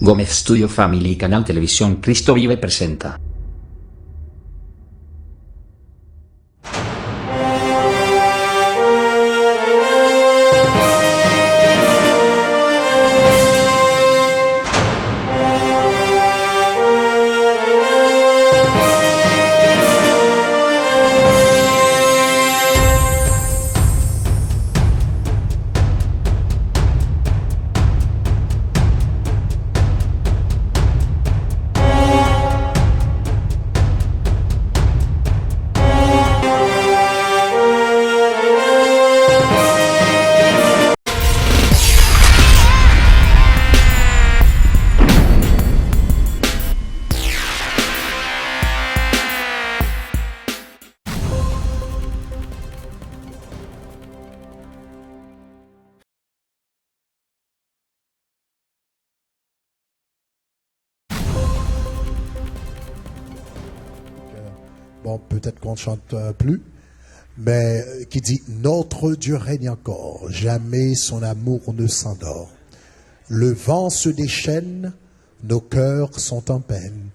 Gómez Studio Family y Canal Televisión Cristo Vive presenta. Bon, peut-être qu'on ne chante plus, mais qui dit « Notre Dieu règne encore, jamais son amour ne s'endort. Le vent se déchaîne, nos cœurs sont en peine,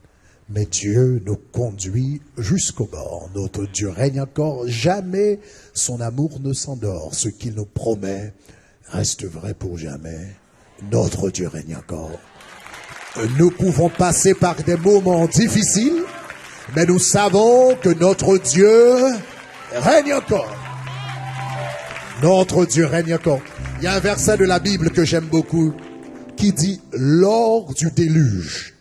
mais Dieu nous conduit jusqu'au bord. Notre Dieu règne encore, jamais son amour ne s'endort. Ce qu'il nous promet reste vrai pour jamais. Notre Dieu règne encore. » Nous pouvons passer par des moments difficiles, mais nous savons que notre Dieu règne encore. Notre Dieu règne encore. Il y a un verset de la Bible que j'aime beaucoup qui dit « Lors du déluge,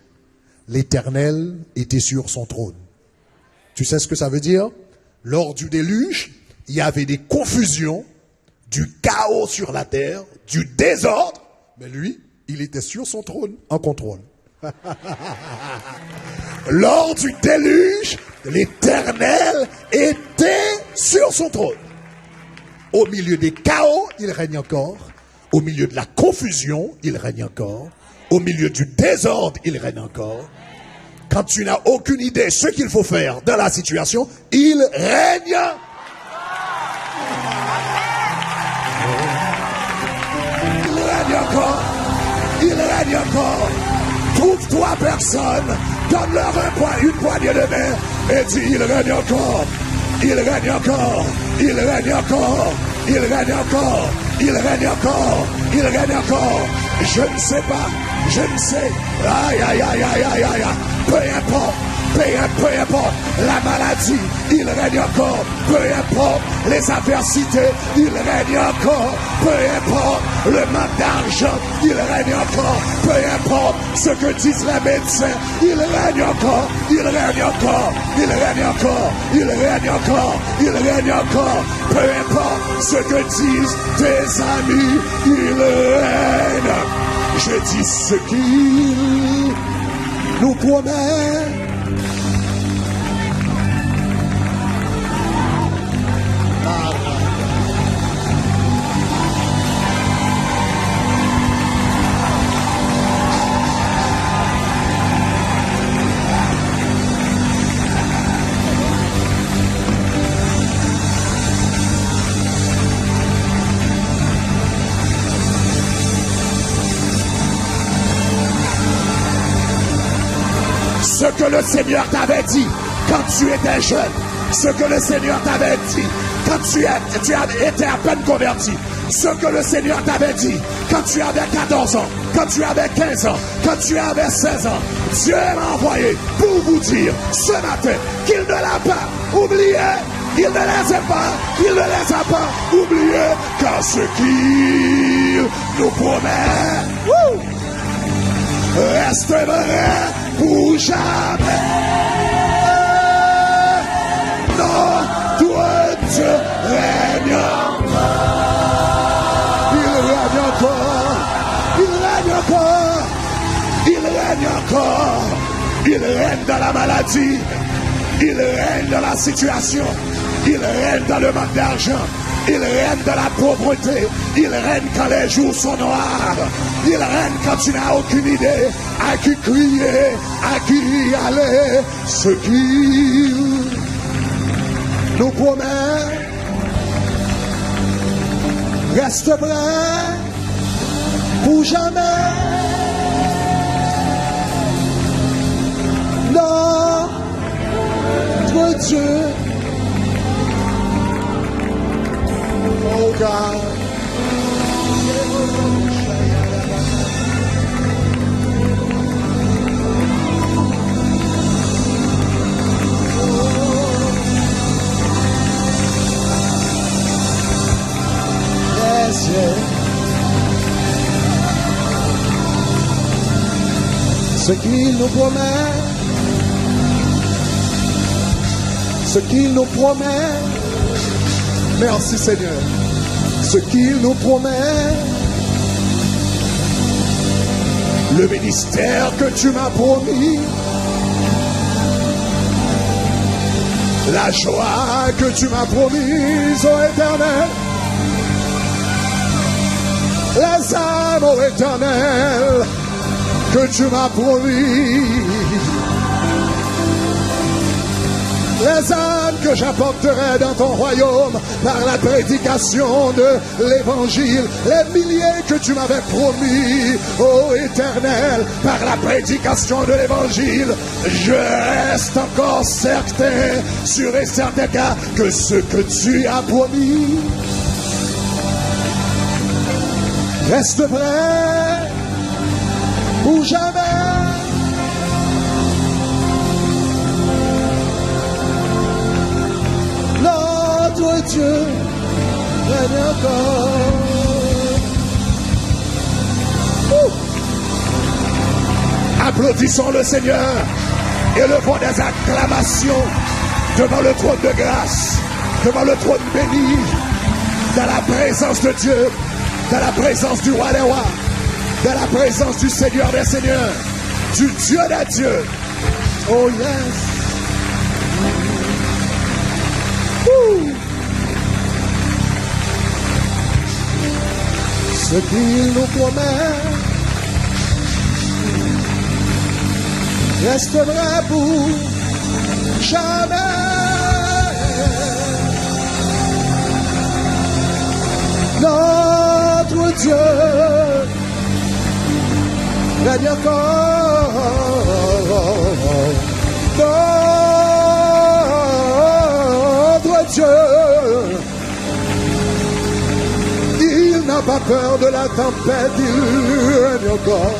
l'Éternel était sur son trône. » Tu sais ce que ça veut dire? Lors du déluge, il y avait des confusions, du chaos sur la terre, du désordre, mais lui, il était sur son trône, en contrôle. Lors du déluge, l'Éternel était sur son trône. Au milieu des chaos, il règne encore. Au milieu de la confusion, il règne encore. Au milieu du désordre, il règne encore. Quand tu n'as aucune idée de ce qu'il faut faire dans la situation, il règne. Il règne encore. Il règne encore. Trouve 3 personnes, donne-leur une poignée de main et dis il règne encore, il règne encore, il règne encore, il règne encore, il règne encore, il règne encore. Je ne sais pas, je ne sais, aïe aïe aïe aïe aïe aïe, peu importe la maladie, il règne encore, peu importe les adversités, il règne encore, peu importe le manque d'argent, il règne encore, peu importe ce que disent les médecins, il règne encore, il règne encore, il règne encore, il règne encore, il règne encore, peu importe ce que disent tes amis, il règne. Je dis ce qu'il nous promet. Ce que le Seigneur t'avait dit quand tu étais jeune, ce que le Seigneur t'avait dit quand tu étais à peine converti, ce que le Seigneur t'avait dit quand tu avais 14 ans, quand tu avais 15 ans, quand tu avais 16 ans, Dieu m'a envoyé pour vous dire ce matin qu'il ne l'a pas oublié, il ne les a pas oubliés, car ce qu'il nous promet reste vrai pour jamais. Notre Dieu règne encore. Il règne encore. Il règne encore. Il règne encore. Il règne dans la maladie. Il règne dans la situation. Il règne dans le manque d'argent. Il règne dans la pauvreté. Il règne quand les jours sont noirs. Il règne quand tu n'as aucune idée à qui crier, à qui aller. Ce qu'il nous promet reste vrai pour jamais. Dieu. Oh God. Yes, yes. Ce qu'il nous promet, ce qu'il nous promet, merci Seigneur, ce qu'il nous promet, le ministère que tu m'as promis, la joie que tu m'as promise, ô Éternel, les âmes, ô Éternel, que tu m'as promis, les âmes que j'apporterai dans ton royaume par la prédication de l'évangile, les milliers que tu m'avais promis, ô Éternel, par la prédication de l'évangile, je reste encore certain, sûr et certain que ce que tu as promis reste vrai ou jamais. Notre Dieu règne encore. Applaudissons le Seigneur et levons des acclamations devant le trône de grâce, devant le trône béni, dans la présence de Dieu, dans la présence du roi des rois, dans la présence du Seigneur des seigneurs, du Dieu des dieux. Oh yes. Ce qu'il nous promet reste vrai pour jamais. Notre Dieu règne encore. Notre Dieu, il n'a pas peur de la tempête, il règne encore.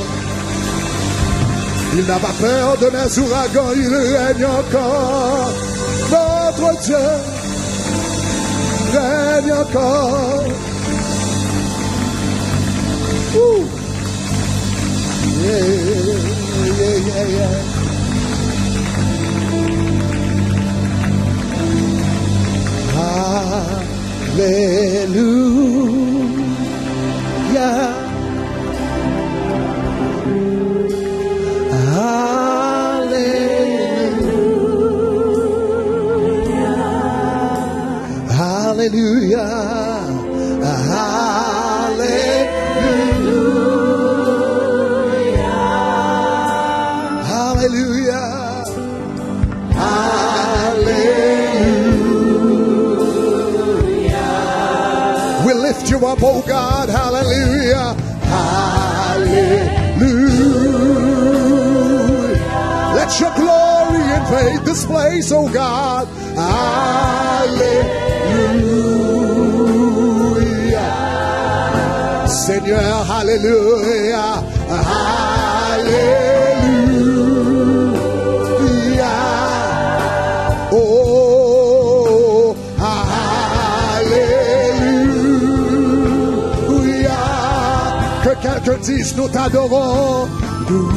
Il n'a pas peur de mes ouragans, il règne encore. Notre Dieu règne encore. Yeah, yeah, yeah, yeah. Hallelujah. Hallelujah. Hallelujah. Hallelujah. We lift you up, oh God. Hallelujah. Hallelujah. Let your glory invade this place, oh God. Hallelujah. Seigneur, hallelujah. Hallelujah. Oh, hallelujah. Que quelqu'un dise, nous t'adorons. Nous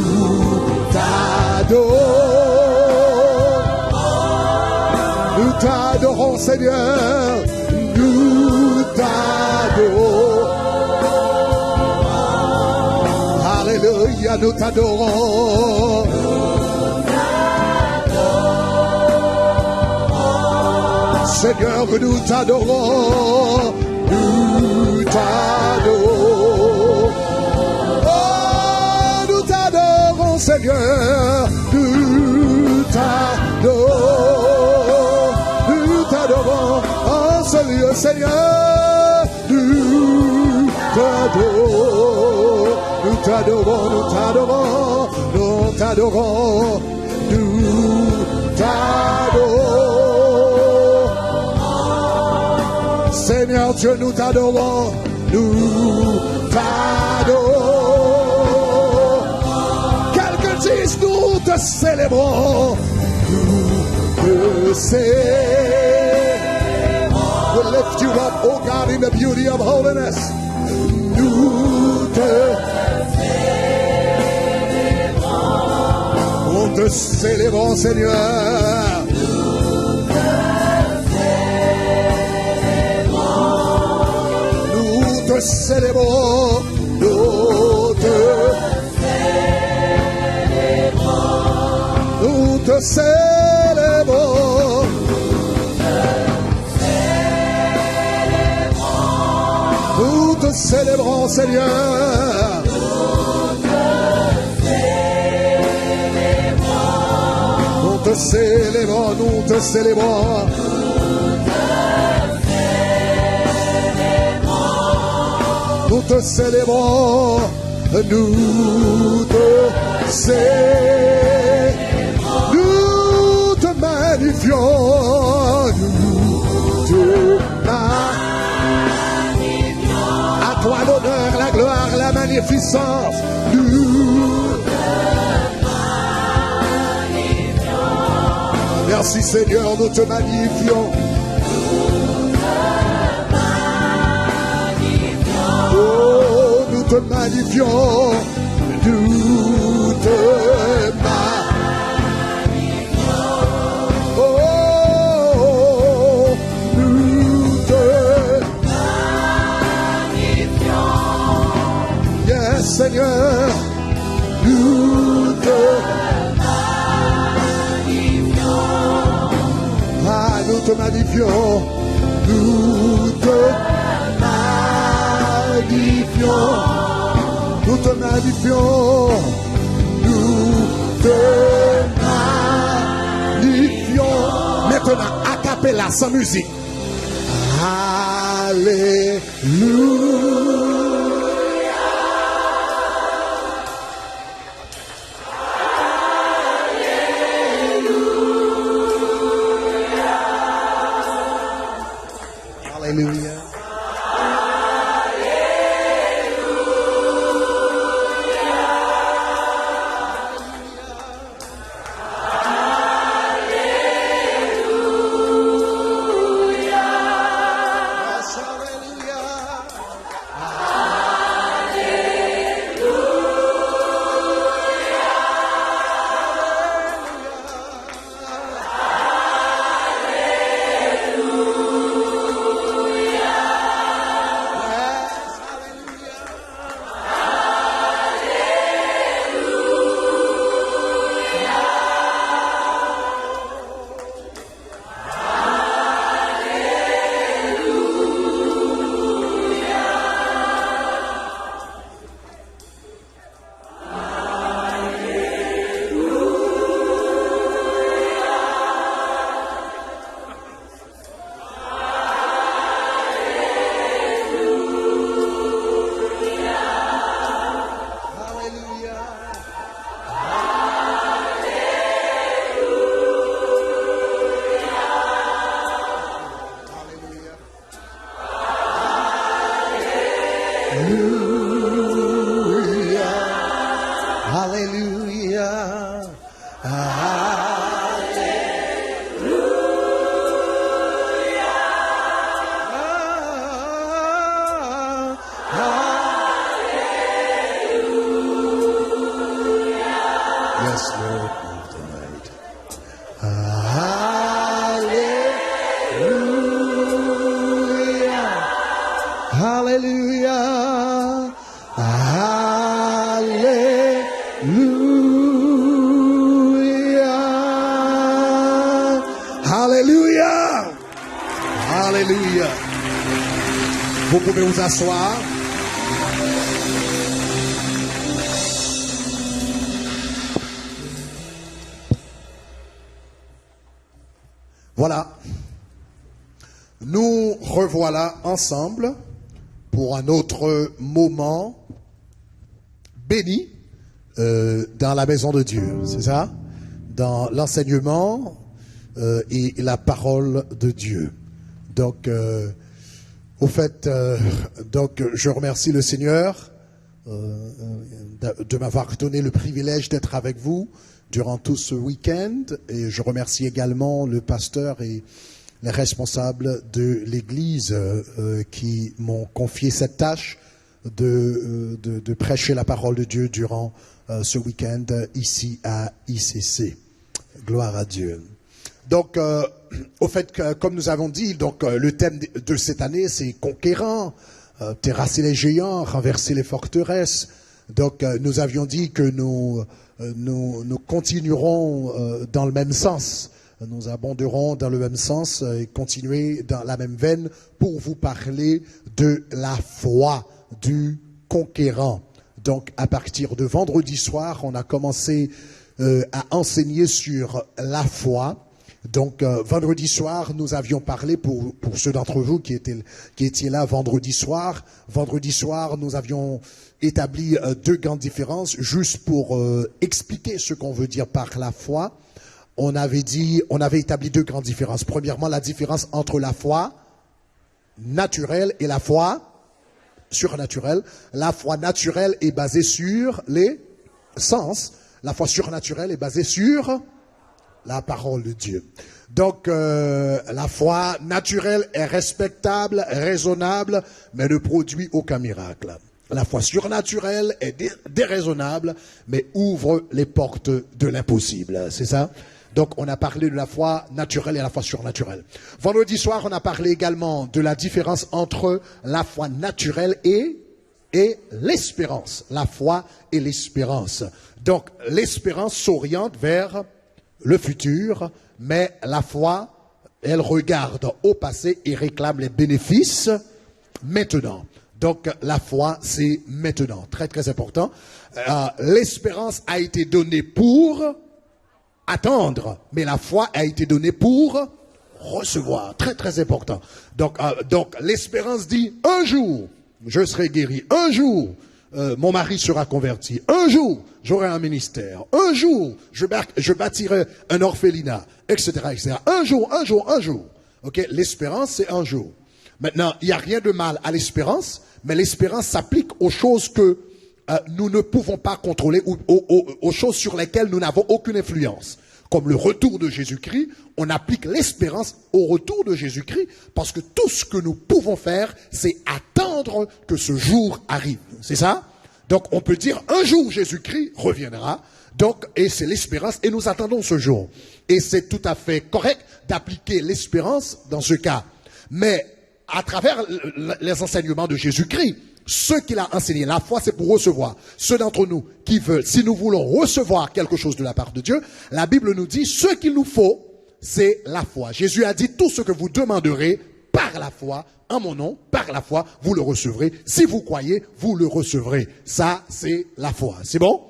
t'adorons. Nous t'adorons, Seigneur. Nous t'adorons. Alléluia, nous t'adorons. Seigneur, nous t'adorons. Nous t'adorons. Oh, nous t'adorons, Seigneur. Nous t'adorons. Nous t'adorons. En ce lieu, Seigneur. Nous t'adorons. Nous t'adorons, nous t'adorons, nous t'adorons, nous t'adorons. Seigneur Dieu, nous t'adorons. Nous t'adorons. Quelqu'un dise, nous te célébrons. Nous te célébrons. We lift you up, oh God, in the beauty of holiness. Nous te célébrons. Nous te célébrons, Seigneur. Nous te célébrons, nous te célébrons, nous te célébrons, nous te célébrons, Seigneur. Nous te célébrons, nous te célébrons. Nous te célébrons, nous te célébrons, nous te magnifions, nous te magnifions. À toi l'honneur, la gloire, la magnificence, nous te magnifions. Merci Seigneur, nous te magnifions. Oh, nous te magnifions, nous te magnifions. Oh, nous te magnifions. Yes, Seigneur, nous te magnifions. Ah, nous te magnifions, nous te magnifions, nous te magnifions, nous te magnifions. Maintenant, a cappella, sans musique. Alléluia. Alléluia. Vous pouvez vous asseoir. Voilà. Nous revoilà ensemble pour un autre moment béni dans la maison de Dieu. C'est ça? Dans l'enseignement et la parole de Dieu. Donc, Au fait, donc je remercie le Seigneur de m'avoir donné le privilège d'être avec vous durant tout ce week-end, et je remercie également le pasteur et les responsables de l'Église qui m'ont confié cette tâche de prêcher la parole de Dieu durant ce week-end ici à ICC. Gloire à Dieu. Donc, au fait, comme nous avons dit, donc le thème de cette année, c'est conquérant, terrasser les géants, renverser les forteresses. Donc, nous avions dit que nous continuerons dans le même sens. Nous abonderons dans le même sens et continuer dans la même veine pour vous parler de la foi du conquérant. Donc, à partir de vendredi soir, on a commencé à enseigner sur la foi. Donc, vendredi soir, nous avions parlé, pour ceux d'entre vous qui étiez là vendredi soir, nous avions établi deux grandes différences, juste pour expliquer ce qu'on veut dire par la foi. On avait établi deux grandes différences. Premièrement, la différence entre la foi naturelle et la foi surnaturelle. La foi naturelle est basée sur les sens. La foi surnaturelle est basée sur la parole de Dieu. Donc, la foi naturelle est respectable, raisonnable, mais ne produit aucun miracle. La foi surnaturelle est déraisonnable, mais ouvre les portes de l'impossible. C'est ça? Donc, on a parlé de la foi naturelle et la foi surnaturelle. Vendredi soir, on a parlé également de la différence entre la foi naturelle et l'espérance. La foi et l'espérance. Donc, l'espérance s'oriente vers le futur, mais la foi, elle regarde au passé et réclame les bénéfices maintenant. Donc, la foi, c'est maintenant. Très, très important. L'espérance a été donnée pour attendre, mais la foi a été donnée pour recevoir. Très, très important. Donc, l'espérance dit, un jour, je serai guéri. Un jour, mon mari sera converti. Un jour, j'aurai un ministère. Un jour, je bâtirai un orphelinat, etc., etc. Un jour. Ok, l'espérance, c'est un jour. Maintenant, il n'y a rien de mal à l'espérance, mais l'espérance s'applique aux choses que nous ne pouvons pas contrôler ou aux choses sur lesquelles nous n'avons aucune influence. Comme le retour de Jésus-Christ, on applique l'espérance au retour de Jésus-Christ parce que tout ce que nous pouvons faire, c'est attendre que ce jour arrive. C'est ça? Donc on peut dire un jour Jésus-Christ reviendra. Donc, et c'est l'espérance et nous attendons ce jour. Et c'est tout à fait correct d'appliquer l'espérance dans ce cas. Mais à travers les enseignements de Jésus-Christ, ce qu'il a enseigné, la foi, c'est pour recevoir. Ceux d'entre nous qui veulent, si nous voulons recevoir quelque chose de la part de Dieu, la Bible nous dit, ce qu'il nous faut, c'est la foi. Jésus a dit, tout ce que vous demanderez par la foi, en mon nom, par la foi, vous le recevrez. Si vous croyez, vous le recevrez. Ça, c'est la foi. C'est bon?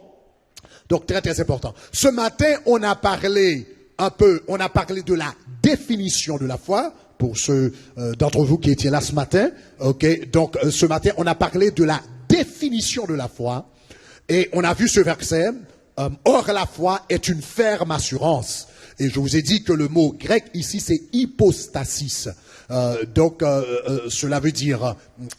Donc, très, très important. Ce matin, on a parlé de la définition de la foi. Pour ceux d'entre vous qui étiez là ce matin, ok. Donc ce matin, on a parlé de la définition de la foi et on a vu ce verset. Or la foi est une ferme assurance. Et je vous ai dit que le mot grec ici c'est hypostasis. Cela veut dire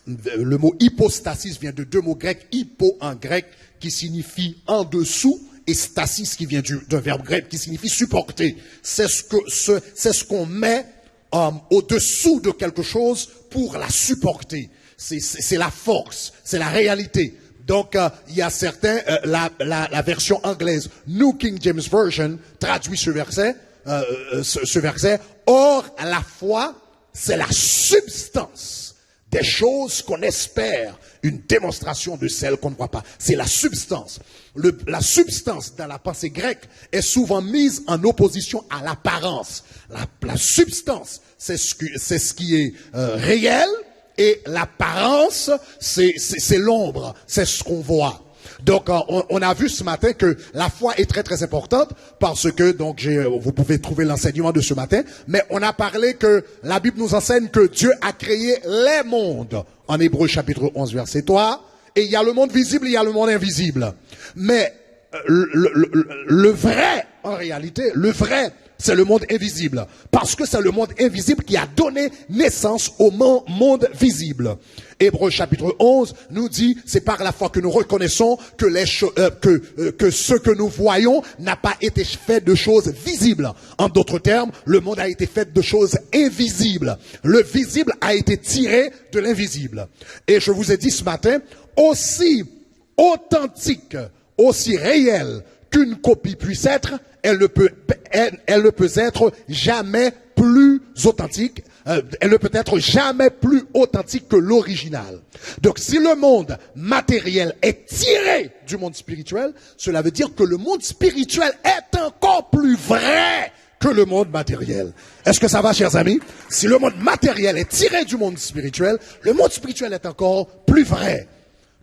le mot hypostasis vient de deux mots grecs, hypo en grec qui signifie en dessous. Et stasis qui vient d'un verbe grec qui signifie supporter. C'est ce qu'on met au-dessous de quelque chose pour la supporter. C'est la force, c'est la réalité. Donc, il y a certains, la version anglaise, New King James Version, traduit ce verset. Or, la foi, c'est la substance des choses qu'on espère, une démonstration de celles qu'on ne voit pas. C'est la substance. La substance dans la pensée grecque est souvent mise en opposition à l'apparence. La substance, c'est ce qui est réel, et l'apparence, c'est l'ombre, c'est ce qu'on voit. Donc, on a vu ce matin que la foi est très très importante parce que, donc, vous pouvez trouver l'enseignement de ce matin, mais on a parlé que la Bible nous enseigne que Dieu a créé les mondes. En Hébreux chapitre 11 verset 3, et il y a le monde visible, il y a le monde invisible. Mais le vrai, en réalité, le vrai c'est le monde invisible. Parce que c'est le monde invisible qui a donné naissance au monde visible. Hébreux chapitre 11 nous dit, c'est par la foi que nous reconnaissons que que ce que nous voyons n'a pas été fait de choses visibles. En d'autres termes, le monde a été fait de choses invisibles. Le visible a été tiré de l'invisible. Et je vous ai dit ce matin, aussi authentique, aussi réelle qu'une copie puisse être, elle ne peut être jamais plus authentique. Elle ne peut être jamais plus authentique que l'original. Donc si le monde matériel est tiré du monde spirituel, cela veut dire que le monde spirituel est encore plus vrai que le monde matériel. Est-ce que ça va, chers amis? Si le monde matériel est tiré du monde spirituel, le monde spirituel est encore plus vrai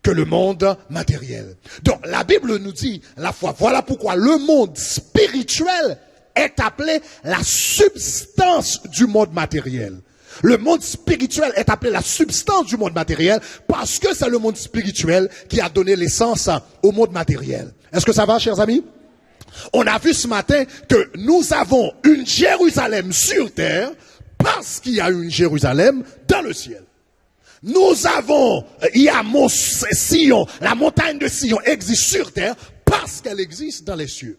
que le monde matériel. Donc la Bible nous dit la foi. Voilà pourquoi le monde spirituel est appelé la substance du monde matériel. Le monde spirituel est appelé la substance du monde matériel parce que c'est le monde spirituel qui a donné l'essence au monde matériel. Est-ce que ça va, chers amis? On a vu ce matin que nous avons une Jérusalem sur terre parce qu'il y a une Jérusalem dans le ciel. Nous avons, il y a Mont Sion, la montagne de Sion existe sur terre parce qu'elle existe dans les cieux.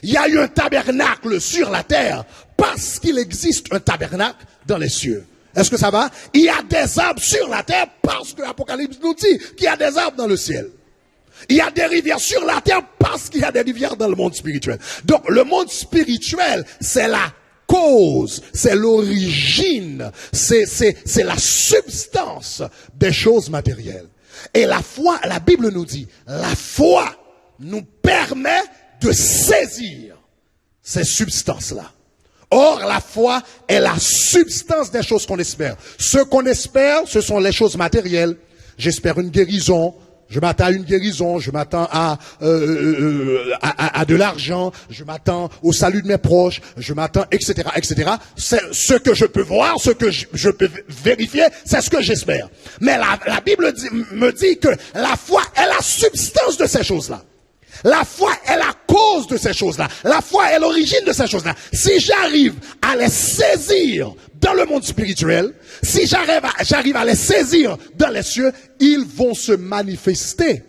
Il y a eu un tabernacle sur la terre parce qu'il existe un tabernacle dans les cieux. Est-ce que ça va? Il y a des arbres sur la terre parce que l'Apocalypse nous dit qu'il y a des arbres dans le ciel. Il y a des rivières sur la terre parce qu'il y a des rivières dans le monde spirituel. Donc le monde spirituel, c'est la cause, c'est l'origine, c'est la substance des choses matérielles. Et la foi, la Bible nous dit, la foi nous permet de saisir ces substances-là. Or, la foi est la substance des choses qu'on espère. Ce qu'on espère, ce sont les choses matérielles. J'espère une guérison. Je m'attends à une guérison, je m'attends à de l'argent, je m'attends au salut de mes proches, je m'attends, etc., etc. C'est ce que je peux voir, ce que je peux vérifier, c'est ce que j'espère. Mais la Bible me dit que la foi est la substance de ces choses-là. La foi est la cause de ces choses-là. La foi est l'origine de ces choses-là. Si j'arrive à les saisir dans le monde spirituel, si j'arrive à les saisir dans les cieux, ils vont se manifester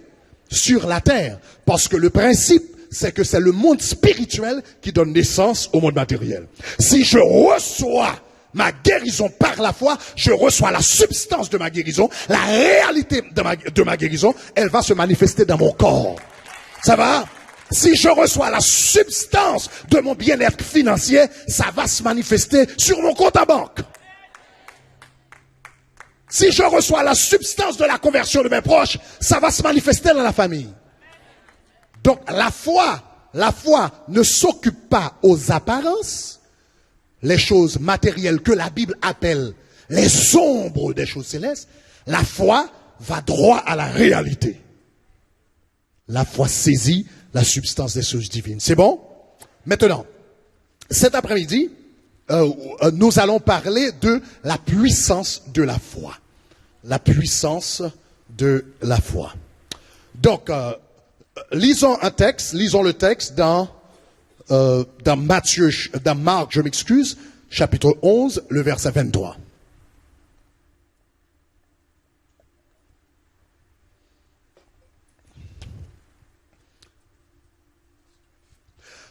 sur la terre. Parce que le principe, c'est que c'est le monde spirituel qui donne naissance au monde matériel. Si je reçois ma guérison par la foi, je reçois la substance de ma guérison, la réalité de ma guérison, elle va se manifester dans mon corps. Ça va? Si je reçois la substance de mon bien-être financier, ça va se manifester sur mon compte à banque. Si je reçois la substance de la conversion de mes proches, ça va se manifester dans la famille. Donc la foi ne s'occupe pas aux apparences, les choses matérielles que la Bible appelle les ombres des choses célestes. La foi va droit à la réalité. La foi saisit la substance des choses divines. C'est bon? Maintenant, cet après-midi, nous allons parler de la puissance de la foi. La puissance de la foi. Donc, lisons le texte dans Marc, chapitre 11, le verset 23.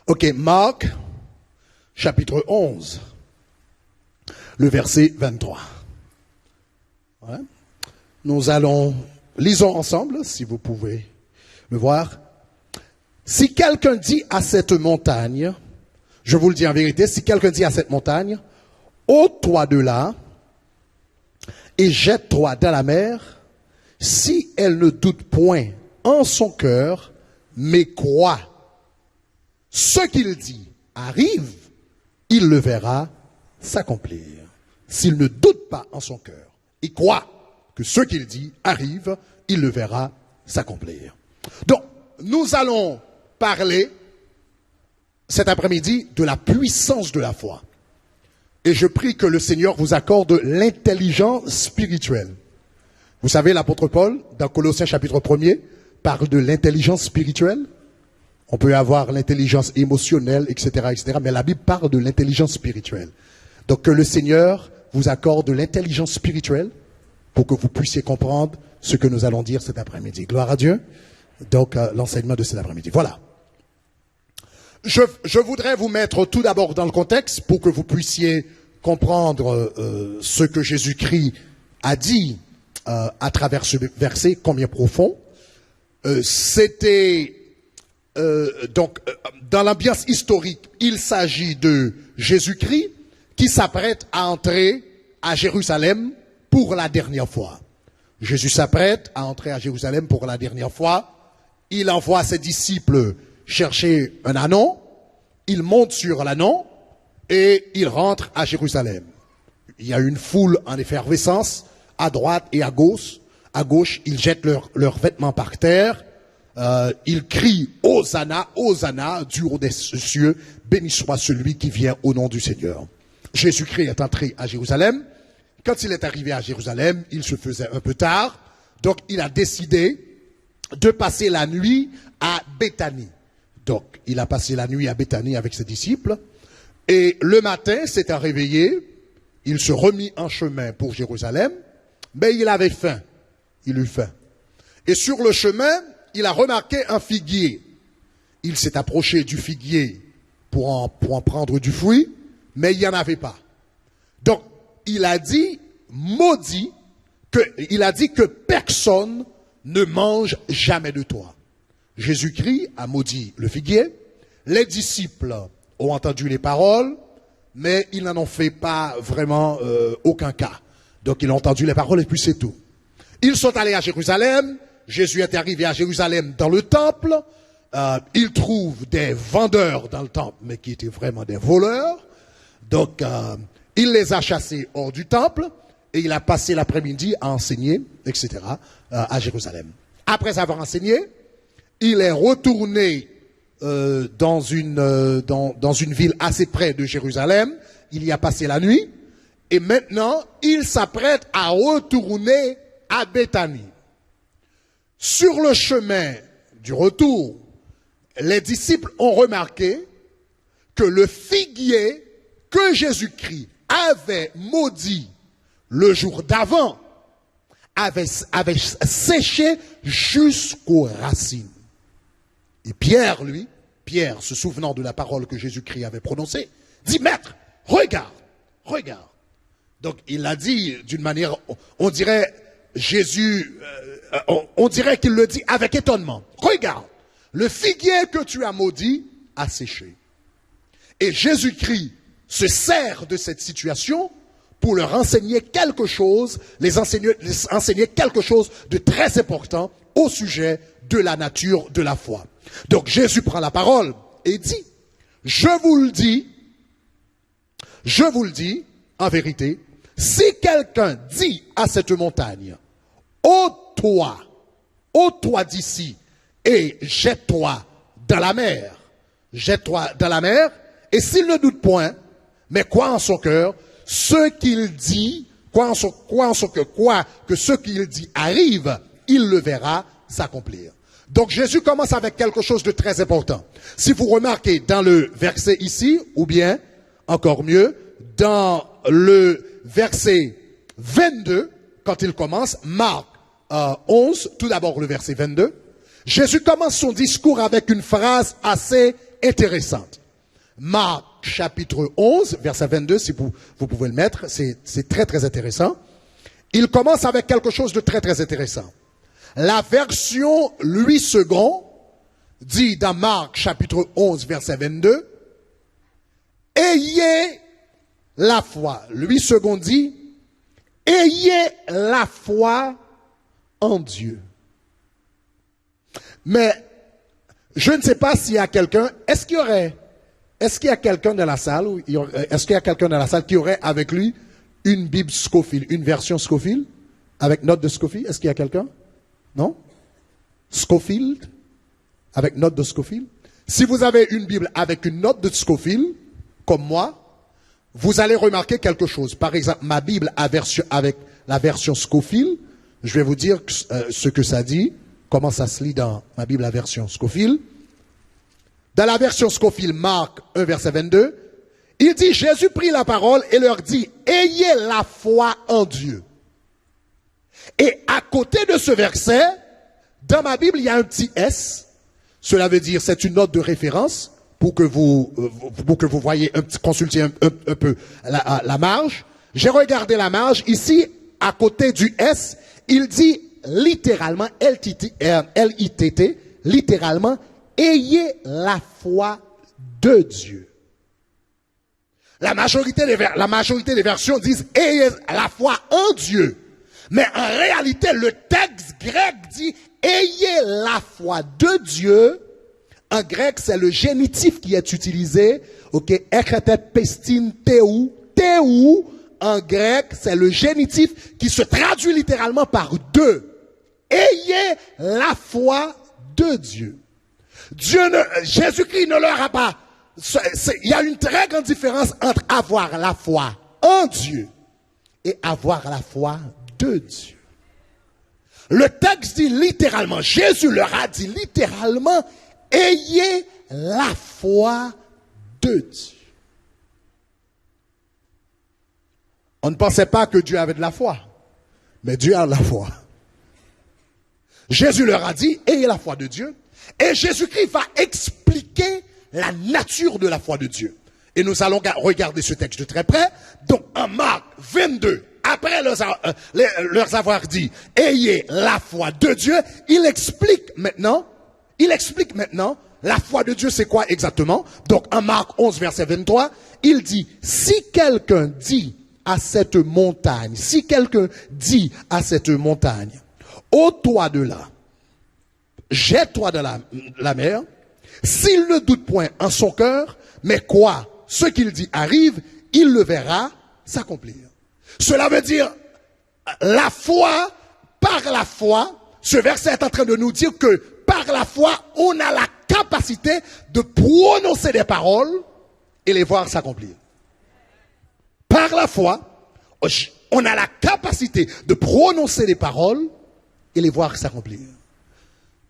Ok, Marc, chapitre 11, le verset 23. Ouais. Lisons ensemble, si vous pouvez me voir. Si quelqu'un dit à cette montagne, je vous le dis en vérité, si quelqu'un dit à cette montagne, ôte-toi de là et jette-toi dans la mer, si elle ne doute point en son cœur, mais croit ce qu'il dit arrive, il le verra s'accomplir. S'il ne doute pas en son cœur, il croit que ce qu'il dit arrive, il le verra s'accomplir. Donc, nous allons parler cet après-midi de la puissance de la foi. Et je prie que le Seigneur vous accorde l'intelligence spirituelle. Vous savez, l'apôtre Paul, dans Colossiens chapitre 1er, parle de l'intelligence spirituelle. On peut avoir l'intelligence émotionnelle, etc., etc. Mais la Bible parle de l'intelligence spirituelle. Donc que le Seigneur vous accorde de l'intelligence spirituelle pour que vous puissiez comprendre ce que nous allons dire cet après-midi. Gloire à Dieu. Donc l'enseignement de cet après-midi. Voilà. Je voudrais vous mettre tout d'abord dans le contexte pour que vous puissiez comprendre ce que Jésus-Christ a dit à travers ce verset, combien profond. C'était donc dans l'ambiance historique, il s'agit de Jésus-Christ qui s'apprête à entrer à Jérusalem pour la dernière fois. Jésus s'apprête à entrer à Jérusalem pour la dernière fois. Il envoie ses disciples chercher un ânon. Il monte sur l'ânon et il rentre à Jérusalem. Il y a une foule en effervescence à droite et à gauche. À gauche, ils jettent leurs vêtements par terre. Ils crient Hosanna, Hosanna, du haut des cieux, béni soit celui qui vient au nom du Seigneur. Jésus-Christ est entré à Jérusalem. Quand il est arrivé à Jérusalem, il se faisait un peu tard. Donc, il a décidé de passer la nuit à Béthanie. Donc, il a passé la nuit à Béthanie avec ses disciples. Et le matin, s'étant réveillé, il se remit en chemin pour Jérusalem. Mais il avait faim. Il eut faim. Et sur le chemin, il a remarqué un figuier. Il s'est approché du figuier pour en prendre du fruit, mais il n'y en avait pas. Donc, il a dit, il a dit que personne ne mange jamais de toi. Jésus-Christ a maudit le figuier. Les disciples ont entendu les paroles, mais ils n'en ont fait pas vraiment aucun cas. Donc, ils ont entendu les paroles et puis c'est tout. Ils sont allés à Jérusalem. Jésus est arrivé à Jérusalem dans le temple. Il trouve des vendeurs dans le temple, mais qui étaient vraiment des voleurs. Donc, il les a chassés hors du temple et il a passé l'après-midi à enseigner, etc., à Jérusalem. Après avoir enseigné, il est retourné dans une ville assez près de Jérusalem. Il y a passé la nuit et maintenant, il s'apprête à retourner à Béthanie. Sur le chemin du retour, les disciples ont remarqué que le figuier que Jésus-Christ avait maudit le jour d'avant avait séché jusqu'aux racines. Et Pierre, se souvenant de la parole que Jésus-Christ avait prononcée, dit, Maître, regarde. Donc il l'a dit d'une manière, on dirait, on dirait qu'il le dit avec étonnement. Regarde, le figuier que tu as maudit a séché. Et Jésus-Christ se sert de cette situation pour leur enseigner quelque chose, les enseigner quelque chose de très important au sujet de la nature de la foi. Donc Jésus prend la parole et dit, je vous le dis, en vérité, si quelqu'un dit à cette montagne, ôte-toi d'ici et jette-toi dans la mer, et s'il ne doute point, mais croit en son cœur, ce qu'il dit, que ce qu'il dit arrive, il le verra s'accomplir. Donc Jésus commence avec quelque chose de très important. Si vous remarquez dans le verset ici, ou bien, encore mieux, dans le verset 22, quand il commence, Marc 11, tout d'abord le verset 22, Jésus commence son discours avec une phrase assez intéressante. Marc chapitre 11, verset 22, si vous pouvez le mettre, c'est très très intéressant. Il commence avec quelque chose de très très intéressant. La version Louis II dit dans Marc chapitre 11, verset 22, ayez la foi. Louis II dit, ayez la foi en Dieu. Mais je ne sais pas s'il y a quelqu'un, est-ce qu'il y a quelqu'un dans la salle, qui aurait avec lui une Bible Scofield, une version Scofield, avec note de Scofield? Est-ce qu'il y a quelqu'un? Non? Scofield, avec note de Scofield? Si vous avez une Bible avec une note de Scofield, comme moi, vous allez remarquer quelque chose. Par exemple, ma Bible avec la version Scofield, je vais vous dire ce que ça dit, comment ça se lit dans ma Bible à version Scofield. Dans la version Scofield, Marc 1, verset 22, il dit, Jésus prit la parole et leur dit, ayez la foi en Dieu. Et à côté de ce verset, dans ma Bible, il y a un petit S. Cela veut dire, c'est une note de référence pour que vous voyez consultiez un peu la marge. J'ai regardé la marge. Ici, à côté du S, il dit littéralement, L-I-T-T, littéralement, ayez la foi de Dieu. La majorité des versions disent ayez la foi en Dieu. Mais en réalité, le texte grec dit ayez la foi de Dieu. En grec, c'est le génitif qui est utilisé. Ok, ekretet pestin théou. Théou, en grec, c'est le génitif qui se traduit littéralement par deux. Ayez la foi de Dieu. Jésus-Christ ne leur a pas. Il y a une très grande différence entre avoir la foi en Dieu et avoir la foi de Dieu. Le texte dit littéralement, Jésus leur a dit littéralement, ayez la foi de Dieu. On ne pensait pas que Dieu avait de la foi, mais Dieu a de la foi. Jésus leur a dit, ayez la foi de Dieu, et Jésus-Christ va expliquer la nature de la foi de Dieu. Et nous allons regarder ce texte de très près. Donc en Marc 22, après leur avoir dit, ayez la foi de Dieu, il explique maintenant, la foi de Dieu c'est quoi exactement? Donc en Marc 11, verset 23, il dit, si quelqu'un dit à cette montagne, ôte-toi de là, jette-toi dans la mer, s'il ne doute point en son cœur, mais quoi, ce qu'il dit arrive, il le verra s'accomplir. Cela veut dire, par la foi, ce verset est en train de nous dire que par la foi, on a la capacité de prononcer des paroles et les voir s'accomplir. Par la foi, on a la capacité de prononcer des paroles et les voir s'accomplir.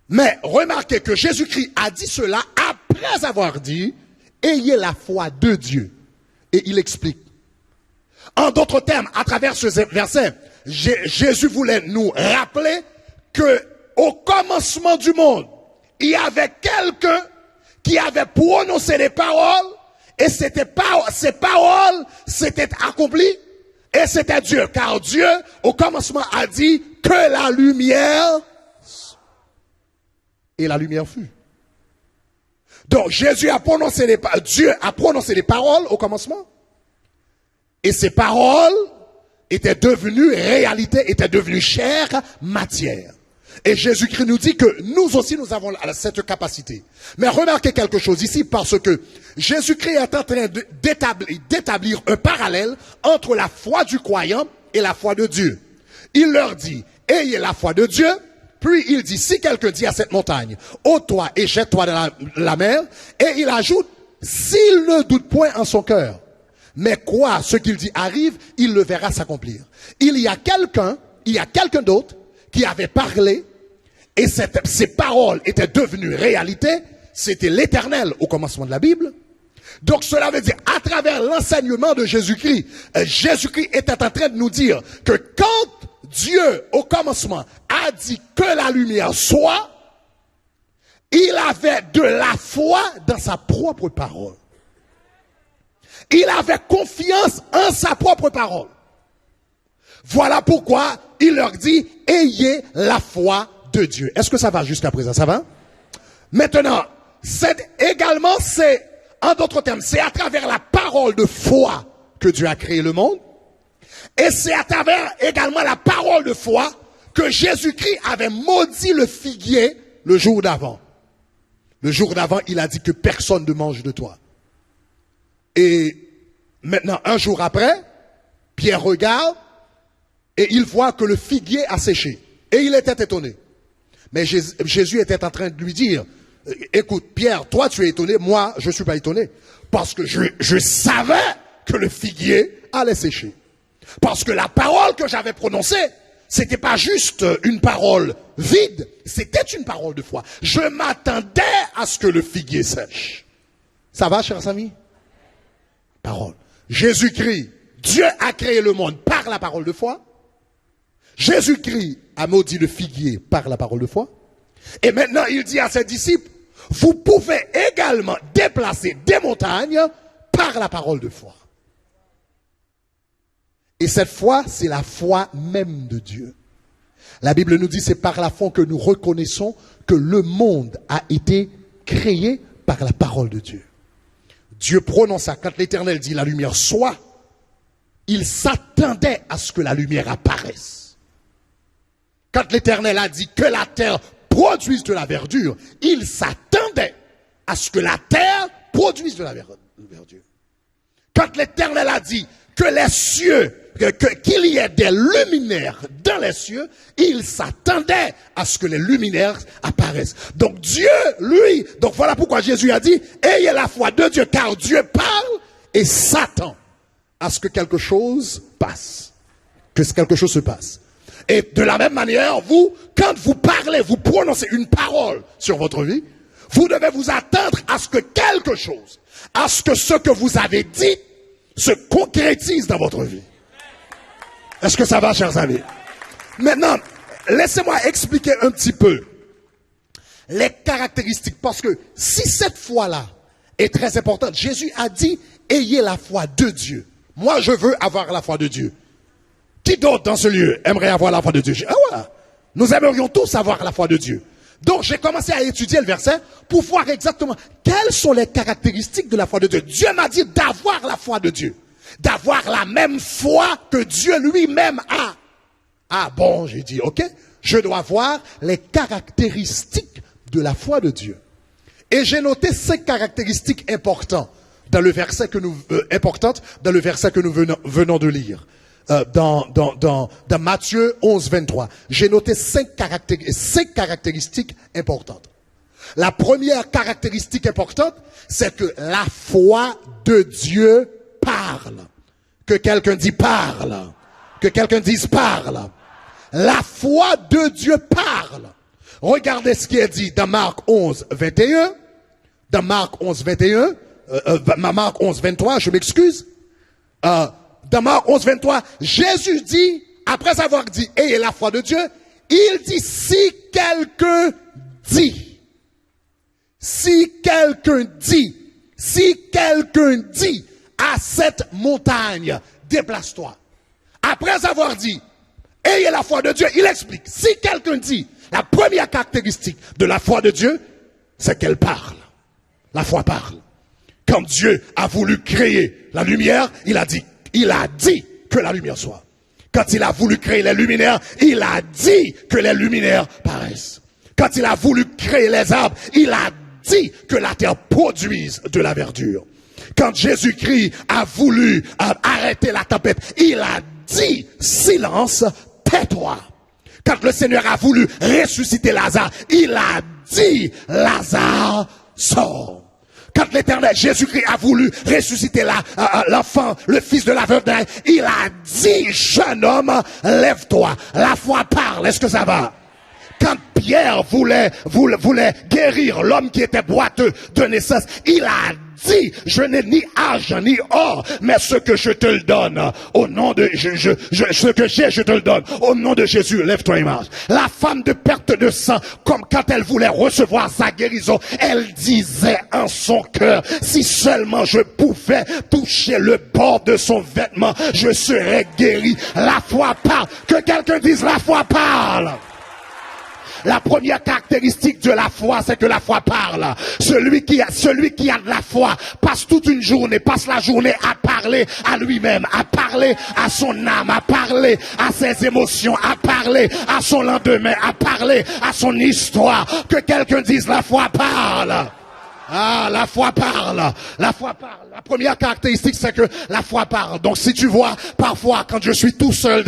Mais remarquez que Jésus-Christ a dit cela après avoir dit, ayez la foi de Dieu. Et il explique. En d'autres termes, à travers ce verset, Jésus voulait nous rappeler que au commencement du monde, il y avait quelqu'un qui avait prononcé des paroles et ces paroles s'étaient accomplies et c'était Dieu. Car Dieu, au commencement, a dit que la lumière et la lumière fut. Donc Dieu a prononcé des paroles au commencement. Et ces paroles étaient devenues réalité, étaient devenues chair, matière. Et Jésus-Christ nous dit que nous aussi nous avons cette capacité. Mais remarquez quelque chose ici parce que Jésus-Christ est en train d'établir un parallèle entre la foi du croyant et la foi de Dieu. Il leur dit, ayez la foi de Dieu. Puis il dit, si quelqu'un dit à cette montagne, ôte-toi et jette-toi dans la mer, et il ajoute, s'il ne doute point en son cœur, mais quoi, ce qu'il dit arrive, il le verra s'accomplir. Il y a quelqu'un d'autre qui avait parlé, et ces paroles étaient devenues réalité, c'était l'Éternel au commencement de la Bible. Donc cela veut dire, à travers l'enseignement de Jésus-Christ, Jésus-Christ était en train de nous dire que quand Dieu, au commencement, a dit que la lumière soit, il avait de la foi dans sa propre parole. Il avait confiance en sa propre parole. Voilà pourquoi il leur dit, ayez la foi de Dieu. Est-ce que ça va jusqu'à présent? Ça va? Maintenant, en d'autres termes, c'est à travers la parole de foi que Dieu a créé le monde. Et c'est à travers également la parole de foi que Jésus-Christ avait maudit le figuier le jour d'avant. Le jour d'avant, il a dit que personne ne mange de toi. Et maintenant, un jour après, Pierre regarde et il voit que le figuier a séché. Et il était étonné. Mais Jésus était en train de lui dire, écoute, Pierre, toi tu es étonné, moi je ne suis pas étonné. Parce que je savais que le figuier allait sécher. Parce que la parole que j'avais prononcée, c'était pas juste une parole vide, c'était une parole de foi. Je m'attendais à ce que le figuier sèche. Ça va, chers amis? Parole. Jésus-Christ, Dieu a créé le monde par la parole de foi. Jésus-Christ a maudit le figuier par la parole de foi. Et maintenant, il dit à ses disciples, vous pouvez également déplacer des montagnes par la parole de foi. Et cette foi, c'est la foi même de Dieu. La Bible nous dit, c'est par la foi que nous reconnaissons que le monde a été créé par la parole de Dieu. Dieu prononça, quand l'Éternel dit la lumière soit, il s'attendait à ce que la lumière apparaisse. Quand l'Éternel a dit que la terre produise de la verdure, il s'attendait à ce que la terre produise de la verdure. Quand l'Éternel a dit que les cieux, qu'il y ait des luminaires dans les cieux, il s'attendait à ce que les luminaires apparaissent. Donc Dieu, lui, donc voilà pourquoi Jésus a dit, ayez la foi de Dieu, car Dieu parle et s'attend à ce que quelque chose passe, que quelque chose se passe. Et de la même manière, vous, quand vous parlez, vous prononcez une parole sur votre vie, vous devez vous attendre à ce que quelque chose, à ce que vous avez dit se concrétise dans votre vie. Est-ce que ça va, chers amis? Maintenant, laissez-moi expliquer un petit peu les caractéristiques, parce que si cette foi-là est très importante, Jésus a dit, ayez la foi de Dieu. Moi, je veux avoir la foi de Dieu. Qui d'autre dans ce lieu aimerait avoir la foi de Dieu? Ah ouais, nous aimerions tous avoir la foi de Dieu. Donc, j'ai commencé à étudier le verset pour voir exactement quelles sont les caractéristiques de la foi de Dieu. Dieu m'a dit d'avoir la foi de Dieu, d'avoir la même foi que Dieu lui-même a. Ah bon, j'ai dit, ok, je dois voir les caractéristiques de la foi de Dieu. Et j'ai noté 5 caractéristiques importantes dans le verset que nous venons de lire. Dans Matthieu 11, 23. J'ai noté 5 caractéristiques importantes. La première caractéristique importante, c'est que la foi de Dieu parle. Que quelqu'un dit parle. Que quelqu'un dise parle. La foi de Dieu parle. Regardez ce qui est dit dans Marc 11, 21. Dans Marc 11, 21. Marc 11, 23, je m'excuse. Dans Marc 11, 23, Jésus dit, après avoir dit, ayez la foi de Dieu, il dit, si quelqu'un dit à cette montagne, déplace-toi. Après avoir dit, ayez la foi de Dieu, il explique, si quelqu'un dit, la première caractéristique de la foi de Dieu, c'est qu'elle parle. La foi parle. Quand Dieu a voulu créer la lumière, il a dit que la lumière soit. Quand il a voulu créer les luminaires, il a dit que les luminaires paraissent. Quand il a voulu créer les arbres, il a dit que la terre produise de la verdure. Quand Jésus-Christ a voulu arrêter la tempête, il a dit, silence, tais-toi. Quand le Seigneur a voulu ressusciter Lazare, il a dit, Lazare, sors. Quand l'Éternel Jésus-Christ a voulu ressusciter l'enfant, le fils de la veuve d'Aïn, il a dit, jeune homme, lève-toi. La foi parle. Est-ce que ça va? Quand Pierre voulait guérir l'homme qui était boiteux de naissance, il a dit, je n'ai ni argent ni or, mais ce que je te le donne, au nom de, ce que j'ai, je te le donne, au nom de Jésus, lève-toi et marche. La femme de perte de sang, comme quand elle voulait recevoir sa guérison, elle disait en son cœur, si seulement je pouvais toucher le bord de son vêtement, je serais guéri. La foi parle. Que quelqu'un dise, la foi parle. La première caractéristique de la foi, c'est que la foi parle. Celui qui a de la foi passe toute une journée, passe la journée à parler à lui-même, à parler à son âme, à parler à ses émotions, à parler à son lendemain, à parler à son histoire. Que quelqu'un dise, la foi parle. Ah, la foi parle. La foi parle. La première caractéristique, c'est que la foi parle. Donc, si tu vois, parfois, quand je suis tout seul,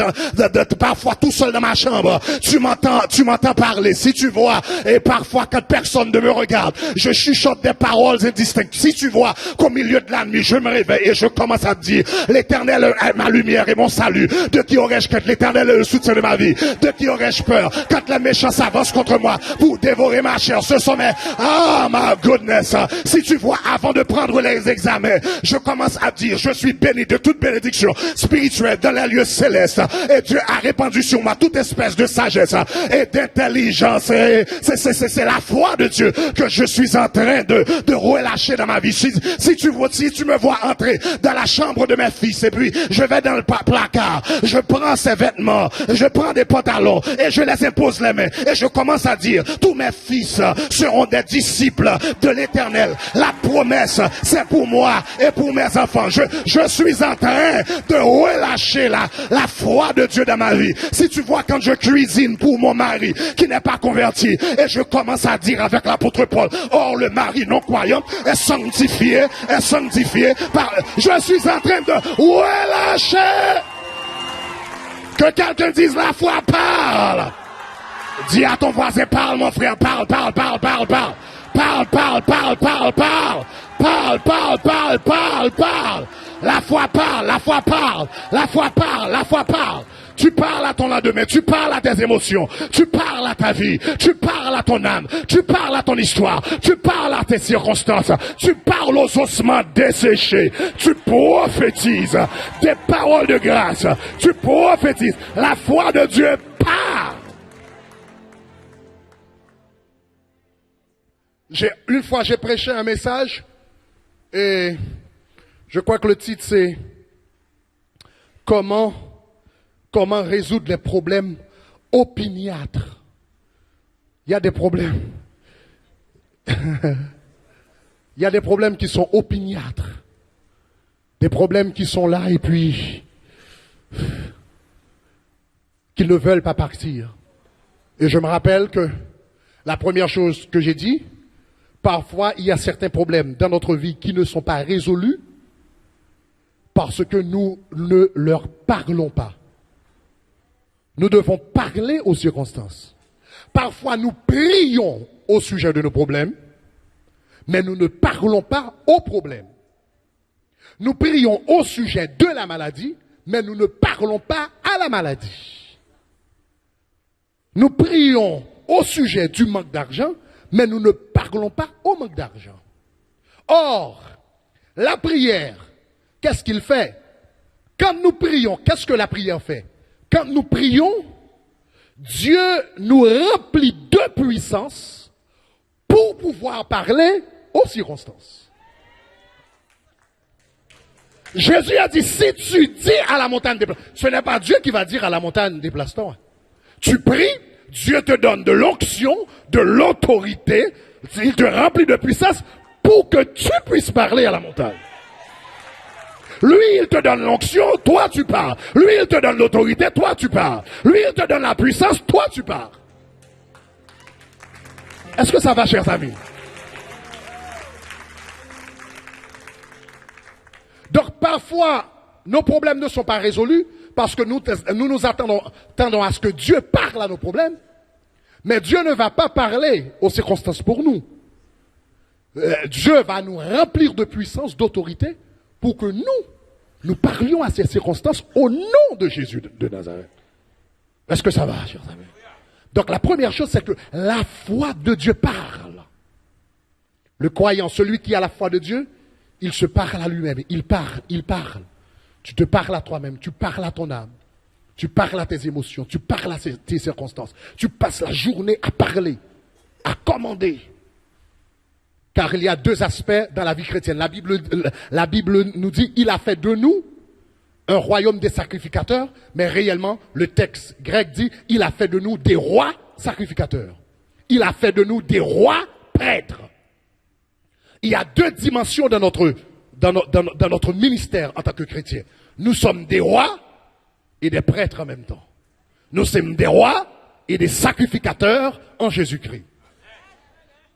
parfois tout seul dans ma chambre, tu m'entends parler. Si tu vois, et parfois, quand personne ne me regarde, je chuchote des paroles indistinctes. Si tu vois qu'au milieu de la nuit, je me réveille et je commence à te dire, l'Éternel est ma lumière et mon salut. De qui aurais-je crainte? L'Éternel est le soutien de ma vie. De qui aurais-je peur? Quand les méchants s'avancent contre moi pour dévorer ma chair, ce sont mes... Ah, my goodness! Si tu vois, avant de prendre les examens, je commence à dire, je suis béni de toute bénédiction spirituelle dans les lieux célestes. Et Dieu a répandu sur moi toute espèce de sagesse et d'intelligence. C'est la foi de Dieu que je suis en train de relâcher dans ma vie. Si tu me vois entrer dans la chambre de mes fils et puis je vais dans le placard, je prends ces vêtements, je prends des pantalons et je les impose les mains et je commence à dire, tous mes fils seront des disciples de l'Éternel. La promesse, c'est pour moi et pour mes enfants. Je suis en train de relâcher la foi de Dieu dans ma vie. Si tu vois, quand je cuisine pour mon mari qui n'est pas converti et je commence à dire avec l'apôtre Paul, or le mari non croyant est sanctifié par... Je suis en train de relâcher. Que quelqu'un dise, la foi parle. Dis à ton voisin, parle mon frère, parle. Parle. La foi parle. Tu parles à ton lendemain, tu parles à tes émotions, tu parles à ta vie, tu parles à ton âme, tu parles à ton histoire, tu parles à tes circonstances, tu parles aux ossements desséchés, tu prophétises des paroles de grâce, tu prophétises. La foi de Dieu parle. Une fois, j'ai prêché un message et je crois que le titre c'est comment résoudre les problèmes opiniâtres. Il y a des problèmes. Il y a des problèmes qui sont opiniâtres. Des problèmes qui sont là et puis qui ne veulent pas partir. Et je me rappelle que la première chose que j'ai dit, parfois, il y a certains problèmes dans notre vie qui ne sont pas résolus parce que nous ne leur parlons pas. Nous devons parler aux circonstances. Parfois, nous prions au sujet de nos problèmes, mais nous ne parlons pas aux problèmes. Nous prions au sujet de la maladie, mais nous ne parlons pas à la maladie. Nous prions au sujet du manque d'argent, mais nous ne parlons pas au manque d'argent. Or, la prière, qu'est-ce qu'il fait? Quand nous prions, qu'est-ce que la prière fait? Quand nous prions, Dieu nous remplit de puissance pour pouvoir parler aux circonstances. Jésus a dit, si tu dis à la montagne déplace-toi, ce n'est pas Dieu qui va dire à la montagne déplace-toi. Tu pries, Dieu te donne de l'onction, de l'autorité, il te remplit de puissance pour que tu puisses parler à la montagne. Lui, il te donne l'onction, toi tu parles. Lui, il te donne l'autorité, toi tu parles. Lui, il te donne la puissance, toi tu parles. Est-ce que ça va, chers amis? Donc parfois, nos problèmes ne sont pas résolus parce que nous attendons à ce que Dieu parle à nos problèmes. Mais Dieu ne va pas parler aux circonstances pour nous. Dieu va nous remplir de puissance, d'autorité, pour que nous parlions à ces circonstances au nom de Jésus de Nazareth. Est-ce que ça va, chers amis? Donc la première chose, c'est que la foi de Dieu parle. Le croyant, celui qui a la foi de Dieu, il se parle à lui-même. Il parle. Tu te parles à toi-même, tu parles à ton âme. Tu parles à tes émotions, tu parles à tes circonstances. Tu passes la journée à parler, à commander. Car il y a deux aspects dans la vie chrétienne. La Bible nous dit, il a fait de nous un royaume des sacrificateurs, mais réellement, le texte grec dit, il a fait de nous des rois sacrificateurs. Il a fait de nous des rois prêtres. Il y a deux dimensions dans notre ministère en tant que chrétien. Nous sommes des rois et des prêtres en même temps. Nous sommes des rois et des sacrificateurs en Jésus-Christ.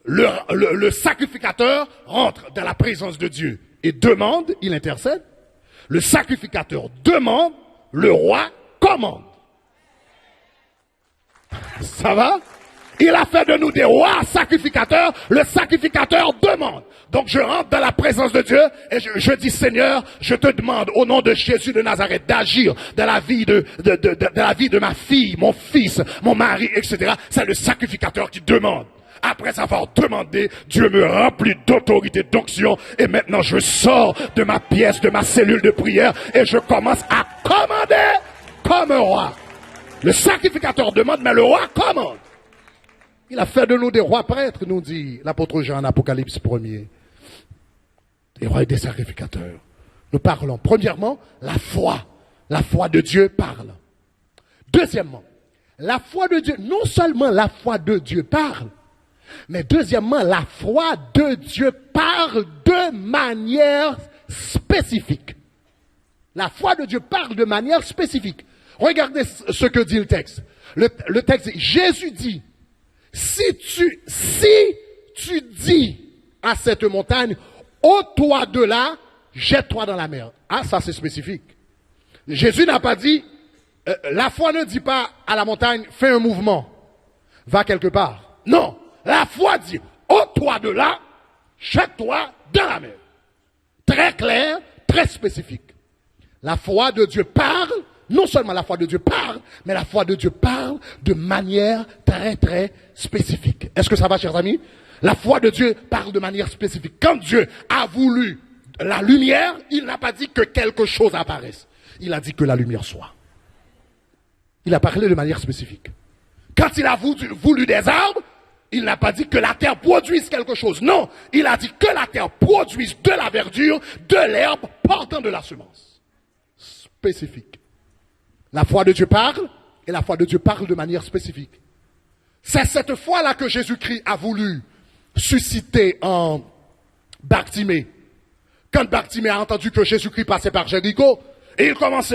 le sacrificateur rentre dans la présence de Dieu et demande, il intercède. Le sacrificateur demande, le roi commande. Ça va? Il a fait de nous des rois sacrificateurs, le sacrificateur demande. Donc je rentre dans la présence de Dieu et je dis Seigneur, je te demande au nom de Jésus de Nazareth d'agir dans la vie de la vie de ma fille, mon fils, mon mari, etc. C'est le sacrificateur qui demande. Après avoir demandé, Dieu me remplit d'autorité, d'onction et maintenant je sors de ma pièce, de ma cellule de prière et je commence à commander comme un roi. Le sacrificateur demande, mais le roi commande. Il a fait de nous des rois prêtres, nous dit l'apôtre Jean en Apocalypse 1er. Des rois et des sacrificateurs. Nous parlons, premièrement, la foi. La foi de Dieu parle. Deuxièmement, la foi de Dieu, non seulement la foi de Dieu parle, mais deuxièmement, la foi de Dieu parle de manière spécifique. La foi de Dieu parle de manière spécifique. Regardez ce que dit le texte. Le texte dit, Jésus dit, si tu dis à cette montagne, ôte-toi de là, jette-toi dans la mer. Ah, ça c'est spécifique. Jésus n'a pas dit, la foi ne dit pas à la montagne, fais un mouvement, va quelque part. Non, la foi dit, ôte-toi de là, jette-toi dans la mer. Très clair, très spécifique. La foi de Dieu parle, non seulement la foi de Dieu parle, mais la foi de Dieu parle de manière très très spécifique. Est-ce que ça va, chers amis? La foi de Dieu parle de manière spécifique. Quand Dieu a voulu la lumière, il n'a pas dit que quelque chose apparaisse. Il a dit que la lumière soit. Il a parlé de manière spécifique. Quand il a voulu des arbres, il n'a pas dit que la terre produise quelque chose. Non, il a dit que la terre produise de la verdure, de l'herbe portant de la semence. Spécifique. La foi de Dieu parle, et la foi de Dieu parle de manière spécifique. C'est cette foi-là que Jésus-Christ a voulu susciter en Bartimée. Quand Bartimée a entendu que Jésus-Christ passait par Jéricho, et il commence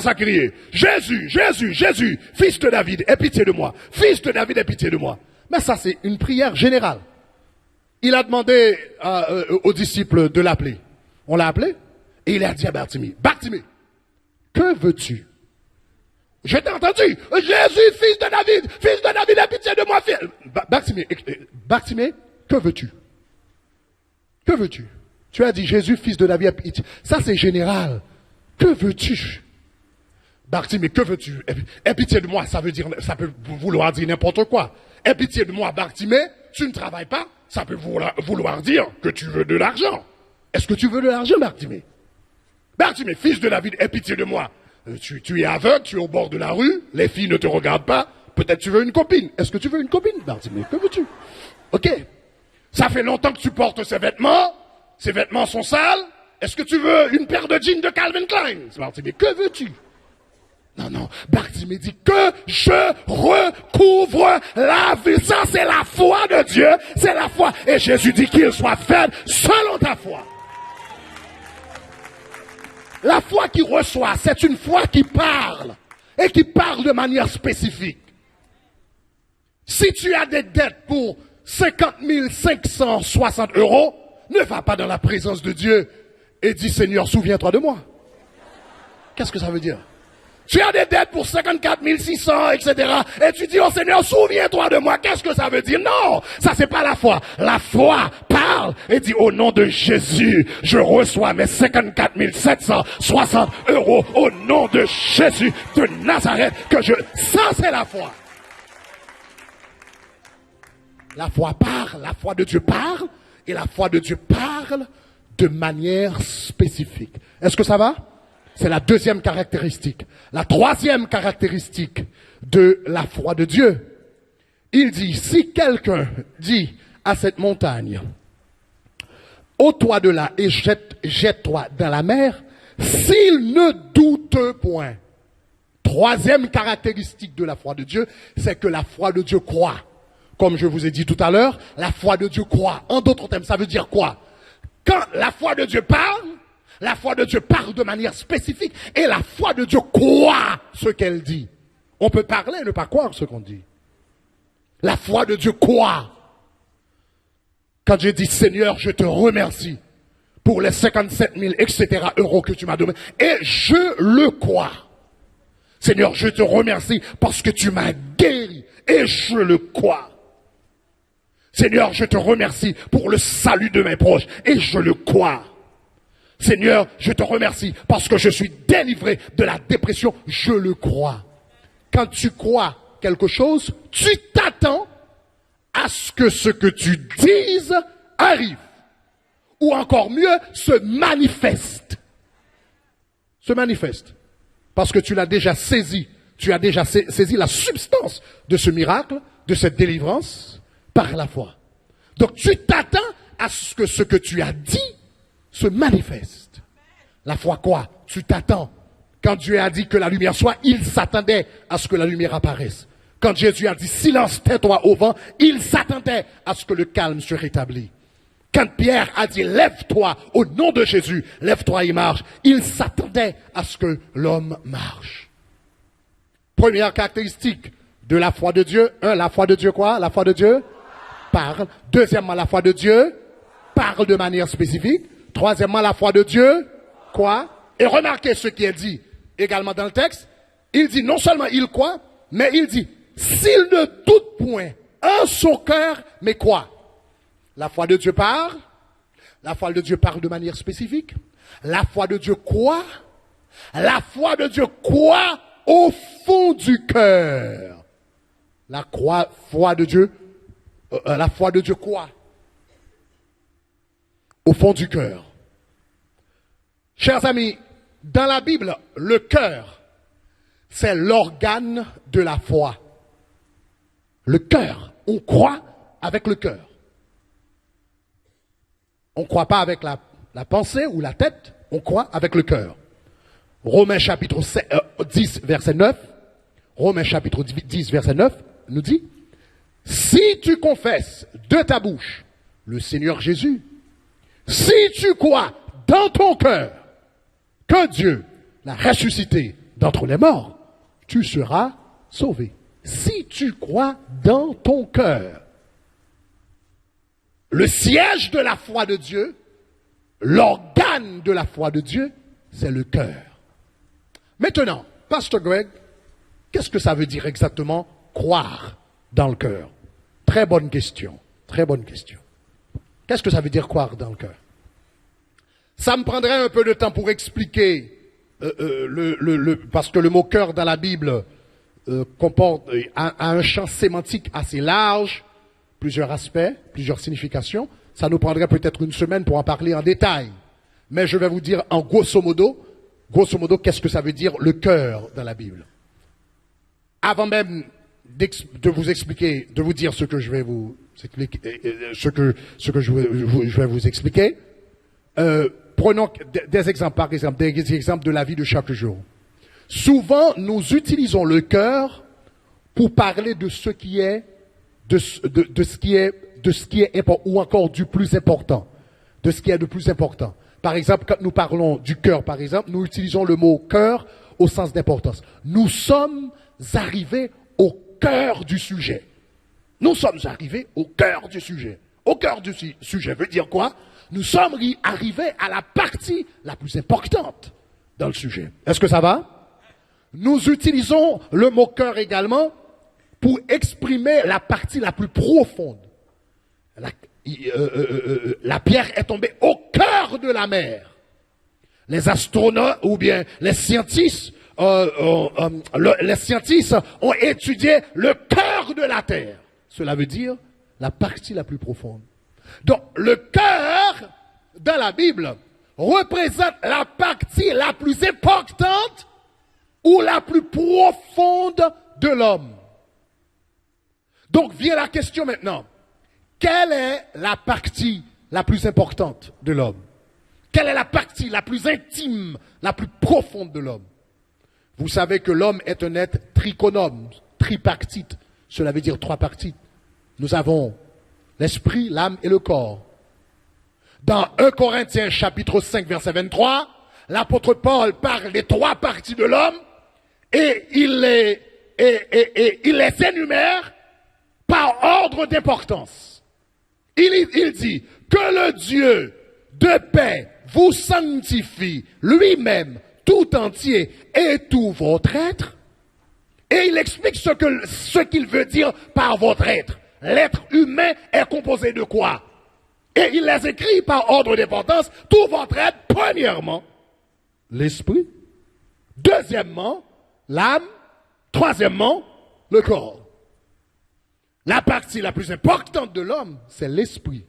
à crier, Jésus, Jésus, Jésus, fils de David, aie pitié de moi. Fils de David, aie pitié de moi. Mais ça, c'est une prière générale. Il a demandé aux disciples de l'appeler. On l'a appelé, et il a dit à Bartimée, Bartimée, que veux-tu? Je t'ai entendu. Jésus, fils de David, aie pitié de moi. Bartimée, que veux-tu? Que veux-tu? Tu as dit Jésus, fils de David, aie pitié. Ça, c'est général. Que veux-tu? Bartimée, que veux-tu? Aie pitié de moi, ça peut vouloir dire n'importe quoi. Aie pitié de moi, Bartimée, tu ne travailles pas, ça peut vouloir dire que tu veux de l'argent. Est-ce que tu veux de l'argent, Bartimée? Bartimée, fils de David, aie pitié de moi. Tu es aveugle, tu es au bord de la rue, les filles ne te regardent pas, peut-être tu veux une copine. Est-ce que tu veux une copine, Bartimée? Que veux-tu? Ok. Ça fait longtemps que tu portes ces vêtements sont sales. Est-ce que tu veux une paire de jeans de Calvin Klein? Bartimée, que veux-tu? Non, Bartimée dit que je recouvre la vie. Ça, c'est la foi de Dieu, c'est la foi. Et Jésus dit qu'il soit fait selon ta foi. La foi qui reçoit, c'est une foi qui parle, et qui parle de manière spécifique. Si tu as des dettes pour 50 560 €, ne va pas dans la présence de Dieu et dis Seigneur, souviens-toi de moi. Qu'est-ce que ça veut dire? Tu as des dettes pour 54 600, etc. Et tu dis, oh Seigneur, souviens-toi de moi. Qu'est-ce que ça veut dire? Non, ça c'est pas la foi. La foi parle et dit, au nom de Jésus, je reçois mes 54 760 € au nom de Jésus de Nazareth. Ça c'est la foi. La foi parle, la foi de Dieu parle, et la foi de Dieu parle de manière spécifique. Est-ce que ça va? C'est la deuxième caractéristique. La troisième caractéristique de la foi de Dieu. Il dit, si quelqu'un dit à cette montagne, ôte-toi de là et jette-toi dans la mer, s'il ne doute point. Troisième caractéristique de la foi de Dieu, c'est que la foi de Dieu croit. Comme je vous ai dit tout à l'heure, la foi de Dieu croit. En d'autres termes, ça veut dire quoi? Quand la foi de Dieu parle de manière spécifique et la foi de Dieu croit ce qu'elle dit. On peut parler et ne pas croire ce qu'on dit. La foi de Dieu croit. Quand j'ai dit, Seigneur, je te remercie pour les 57 000, etc. euros que tu m'as donné. Et je le crois. Seigneur, je te remercie parce que tu m'as guéri. Et je le crois. Seigneur, je te remercie pour le salut de mes proches. Et je le crois. Seigneur, je te remercie parce que je suis délivré de la dépression. Je le crois. Quand tu crois quelque chose, tu t'attends à ce que tu dises arrive. Ou encore mieux, se manifeste. Se manifeste. Parce que tu l'as déjà saisi. Tu as déjà saisi la substance de ce miracle, de cette délivrance, par la foi. Donc tu t'attends à ce que tu as dit se manifeste. La foi quoi? Tu t'attends. Quand Dieu a dit que la lumière soit, il s'attendait à ce que la lumière apparaisse. Quand Jésus a dit silence, tais-toi au vent, il s'attendait à ce que le calme se rétablisse. Quand Pierre a dit lève-toi au nom de Jésus, lève-toi et marche, il s'attendait à ce que l'homme marche. Première caractéristique de la foi de Dieu. La foi de Dieu quoi? La foi de Dieu parle. Deuxièmement, la foi de Dieu parle de manière spécifique. Troisièmement, la foi de Dieu quoi? Et remarquez ce qui est dit également dans le texte. Il dit non seulement il croit, mais il dit s'il ne doute point en son cœur, mais quoi? La foi de Dieu parle. La foi de Dieu parle de manière spécifique. La foi de Dieu croit. La foi de Dieu croit au fond du cœur. La foi de Dieu croit au fond du cœur. Chers amis, dans la Bible, le cœur, c'est l'organe de la foi. Le cœur, on croit avec le cœur. On ne croit pas avec la pensée ou la tête, on croit avec le cœur. Romains chapitre 10, verset 9, Romains chapitre 10, verset 9, nous dit, si tu confesses de ta bouche le Seigneur Jésus, si tu crois dans ton cœur que Dieu l'a ressuscité d'entre les morts, tu seras sauvé. Si tu crois dans ton cœur. Le siège de la foi de Dieu, l'organe de la foi de Dieu, c'est le cœur. Maintenant, Pasteur Greg, qu'est-ce que ça veut dire exactement croire dans le cœur? Très bonne question, très bonne question. Qu'est-ce que ça veut dire croire dans le cœur? Ça me prendrait un peu de temps pour expliquer, parce que le mot cœur dans la Bible comporte a un champ sémantique assez large, plusieurs aspects, plusieurs significations. Ça nous prendrait peut-être une semaine pour en parler en détail. Mais je vais vous dire en grosso modo, qu'est-ce que ça veut dire le cœur dans la Bible. Avant même de vous expliquer, de vous dire ce que je vais vous expliquer, je vais vous expliquer, prenons des exemples, par exemple, des exemples de la vie de chaque jour. Souvent, nous utilisons le cœur pour parler de ce qui est, de ce qui est important, ou encore du plus important, de ce qui est de plus important. Par exemple, quand nous parlons du cœur, par exemple, nous utilisons le mot cœur au sens d'importance. Nous sommes arrivés au cœur du sujet. Nous sommes arrivés au cœur du sujet. Au cœur du sujet veut dire quoi? Nous sommes arrivés à la partie la plus importante dans le sujet. Est-ce que ça va? Nous utilisons le mot cœur également pour exprimer la partie la plus profonde. La pierre est tombée au cœur de la mer. Les astronautes ou bien les scientifiques ont étudié le cœur de la terre. Cela veut dire la partie la plus profonde. Donc le cœur dans la Bible représente la partie la plus importante ou la plus profonde de l'homme. Donc vient la question maintenant. Quelle est la partie la plus importante de l'homme? Quelle est la partie la plus intime, la plus profonde de l'homme? Vous savez que l'homme est un être trichonome, tripartite. Cela veut dire trois parties. Nous avons l'esprit, l'âme et le corps. Dans 1 Corinthiens chapitre 5 verset 23, l'apôtre Paul parle des trois parties de l'homme et il les énumère par ordre d'importance. Il dit que le Dieu de paix vous sanctifie lui-même tout entier et tout votre être. Et il explique ce qu'il veut dire par votre être. L'être humain est composé de quoi? Et il les écrit par ordre d'importance. Tout votre être, premièrement, l'esprit. Deuxièmement, l'âme. Troisièmement, le corps. La partie la plus importante de l'homme, c'est l'esprit.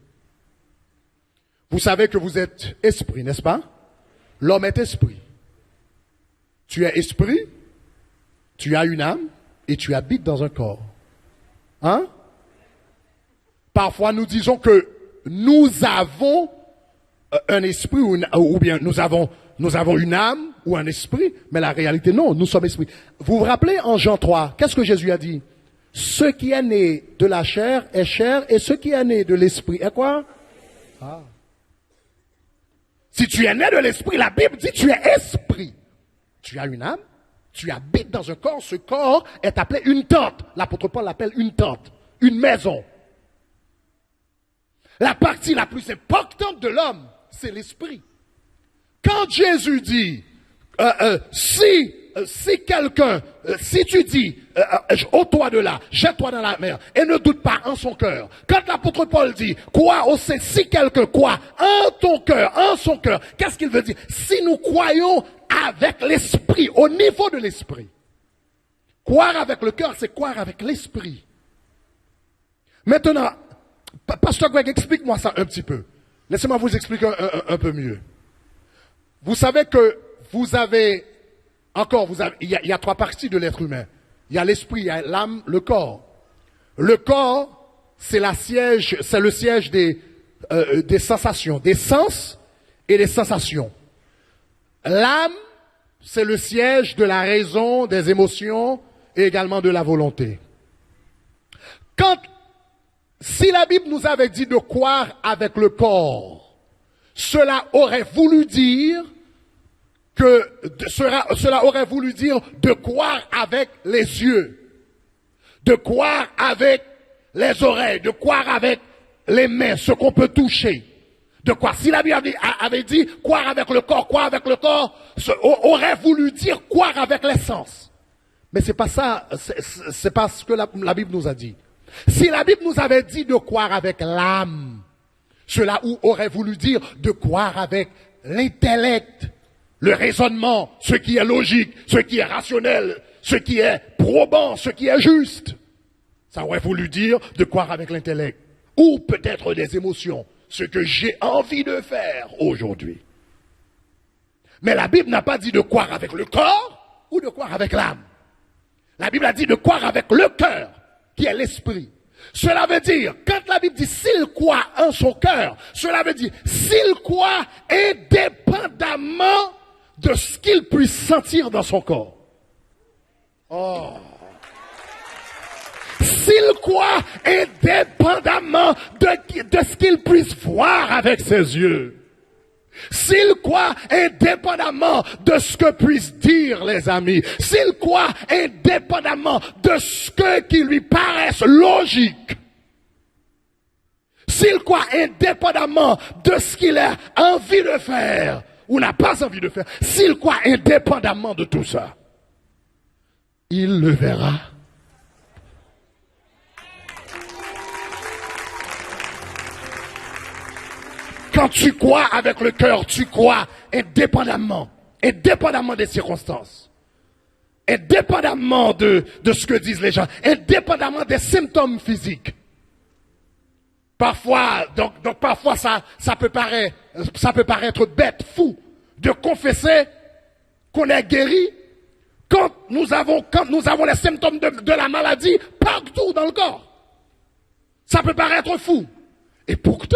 Vous savez que vous êtes esprit, n'est-ce pas? L'homme est esprit. Tu es esprit, tu as une âme et tu habites dans un corps. Hein? Parfois, nous disons que nous avons un esprit ou bien nous avons une âme ou un esprit, mais la réalité, non, nous sommes esprits. Vous vous rappelez en Jean 3, qu'est-ce que Jésus a dit? Ce qui est né de la chair est chair et ce qui est né de l'esprit est quoi? Ah. Si tu es né de l'esprit, la Bible dit tu es esprit. Tu as une âme, tu habites dans un corps, ce corps est appelé une tente. L'apôtre Paul l'appelle une tente, une maison. La partie la plus importante de l'homme, c'est l'esprit. Quand Jésus dit, si tu dis, ôte-toi de là, jette-toi dans la mer, et ne doute pas en son cœur. Quand l'apôtre Paul dit, si quelqu'un croit en ton cœur, en son cœur, qu'est-ce qu'il veut dire? Si nous croyons avec l'esprit, au niveau de l'esprit. Croire avec le cœur, c'est croire avec l'esprit. Maintenant, Pasteur Greg, explique-moi ça un petit peu. Laissez-moi vous expliquer un peu mieux. Vous savez que il y a trois parties de l'être humain. Il y a l'esprit, il y a l'âme, le corps. Le corps, c'est le siège des sensations, des sens et des sensations. L'âme, c'est le siège de la raison, des émotions et également de la volonté. Si la Bible nous avait dit de croire avec le corps, cela aurait voulu dire de croire avec les yeux, de croire avec les oreilles, de croire avec les mains, ce qu'on peut toucher. De quoi? Si la Bible avait dit croire avec le corps, aurait voulu dire croire avec les sens. Mais c'est pas ça, c'est pas ce que la Bible nous a dit. Si la Bible nous avait dit de croire avec l'âme, cela aurait voulu dire de croire avec l'intellect, le raisonnement, ce qui est logique, ce qui est rationnel, ce qui est probant, ce qui est juste. Ça aurait voulu dire de croire avec l'intellect. Ou peut-être des émotions, ce que j'ai envie de faire aujourd'hui. Mais la Bible n'a pas dit de croire avec le corps ou de croire avec l'âme. La Bible a dit de croire avec le cœur, qui est l'esprit. Cela veut dire, quand la Bible dit s'il croit en son cœur, cela veut dire s'il croit indépendamment de ce qu'il puisse sentir dans son corps. Oh. S'il croit indépendamment de ce qu'il puisse voir avec ses yeux. S'il croit indépendamment de ce que puissent dire les amis. S'il croit indépendamment de ce qui lui paraisse logique. S'il croit indépendamment de ce qu'il a envie de faire ou n'a pas envie de faire. S'il croit indépendamment de tout ça, il le verra. Quand tu crois avec le cœur, tu crois indépendamment des circonstances, indépendamment de ce que disent les gens, indépendamment des symptômes physiques. Parfois, parfois ça peut paraître bête, fou, de confesser qu'on est guéri quand nous avons les symptômes de la maladie partout dans le corps. Ça peut paraître fou. Et pourtant,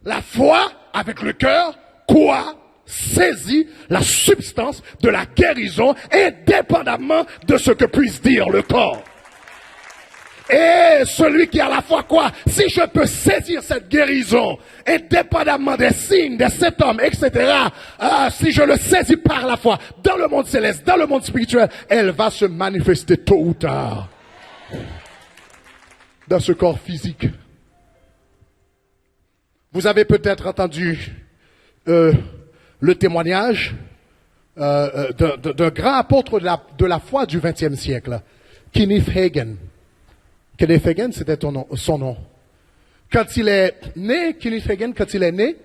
la foi, avec le cœur, saisit la substance de la guérison indépendamment de ce que puisse dire le corps. Et celui qui a la foi, si je peux saisir cette guérison indépendamment des signes, des symptômes, etc., si je le saisis par la foi dans le monde céleste, dans le monde spirituel, elle va se manifester tôt ou tard dans ce corps physique. Vous avez peut-être entendu le témoignage d'un grand apôtre de la foi du XXe siècle, Kenneth Hagin. Kenneth Hagin, c'était son nom. Quand il est né, Kenneth Hagin, quand il est né,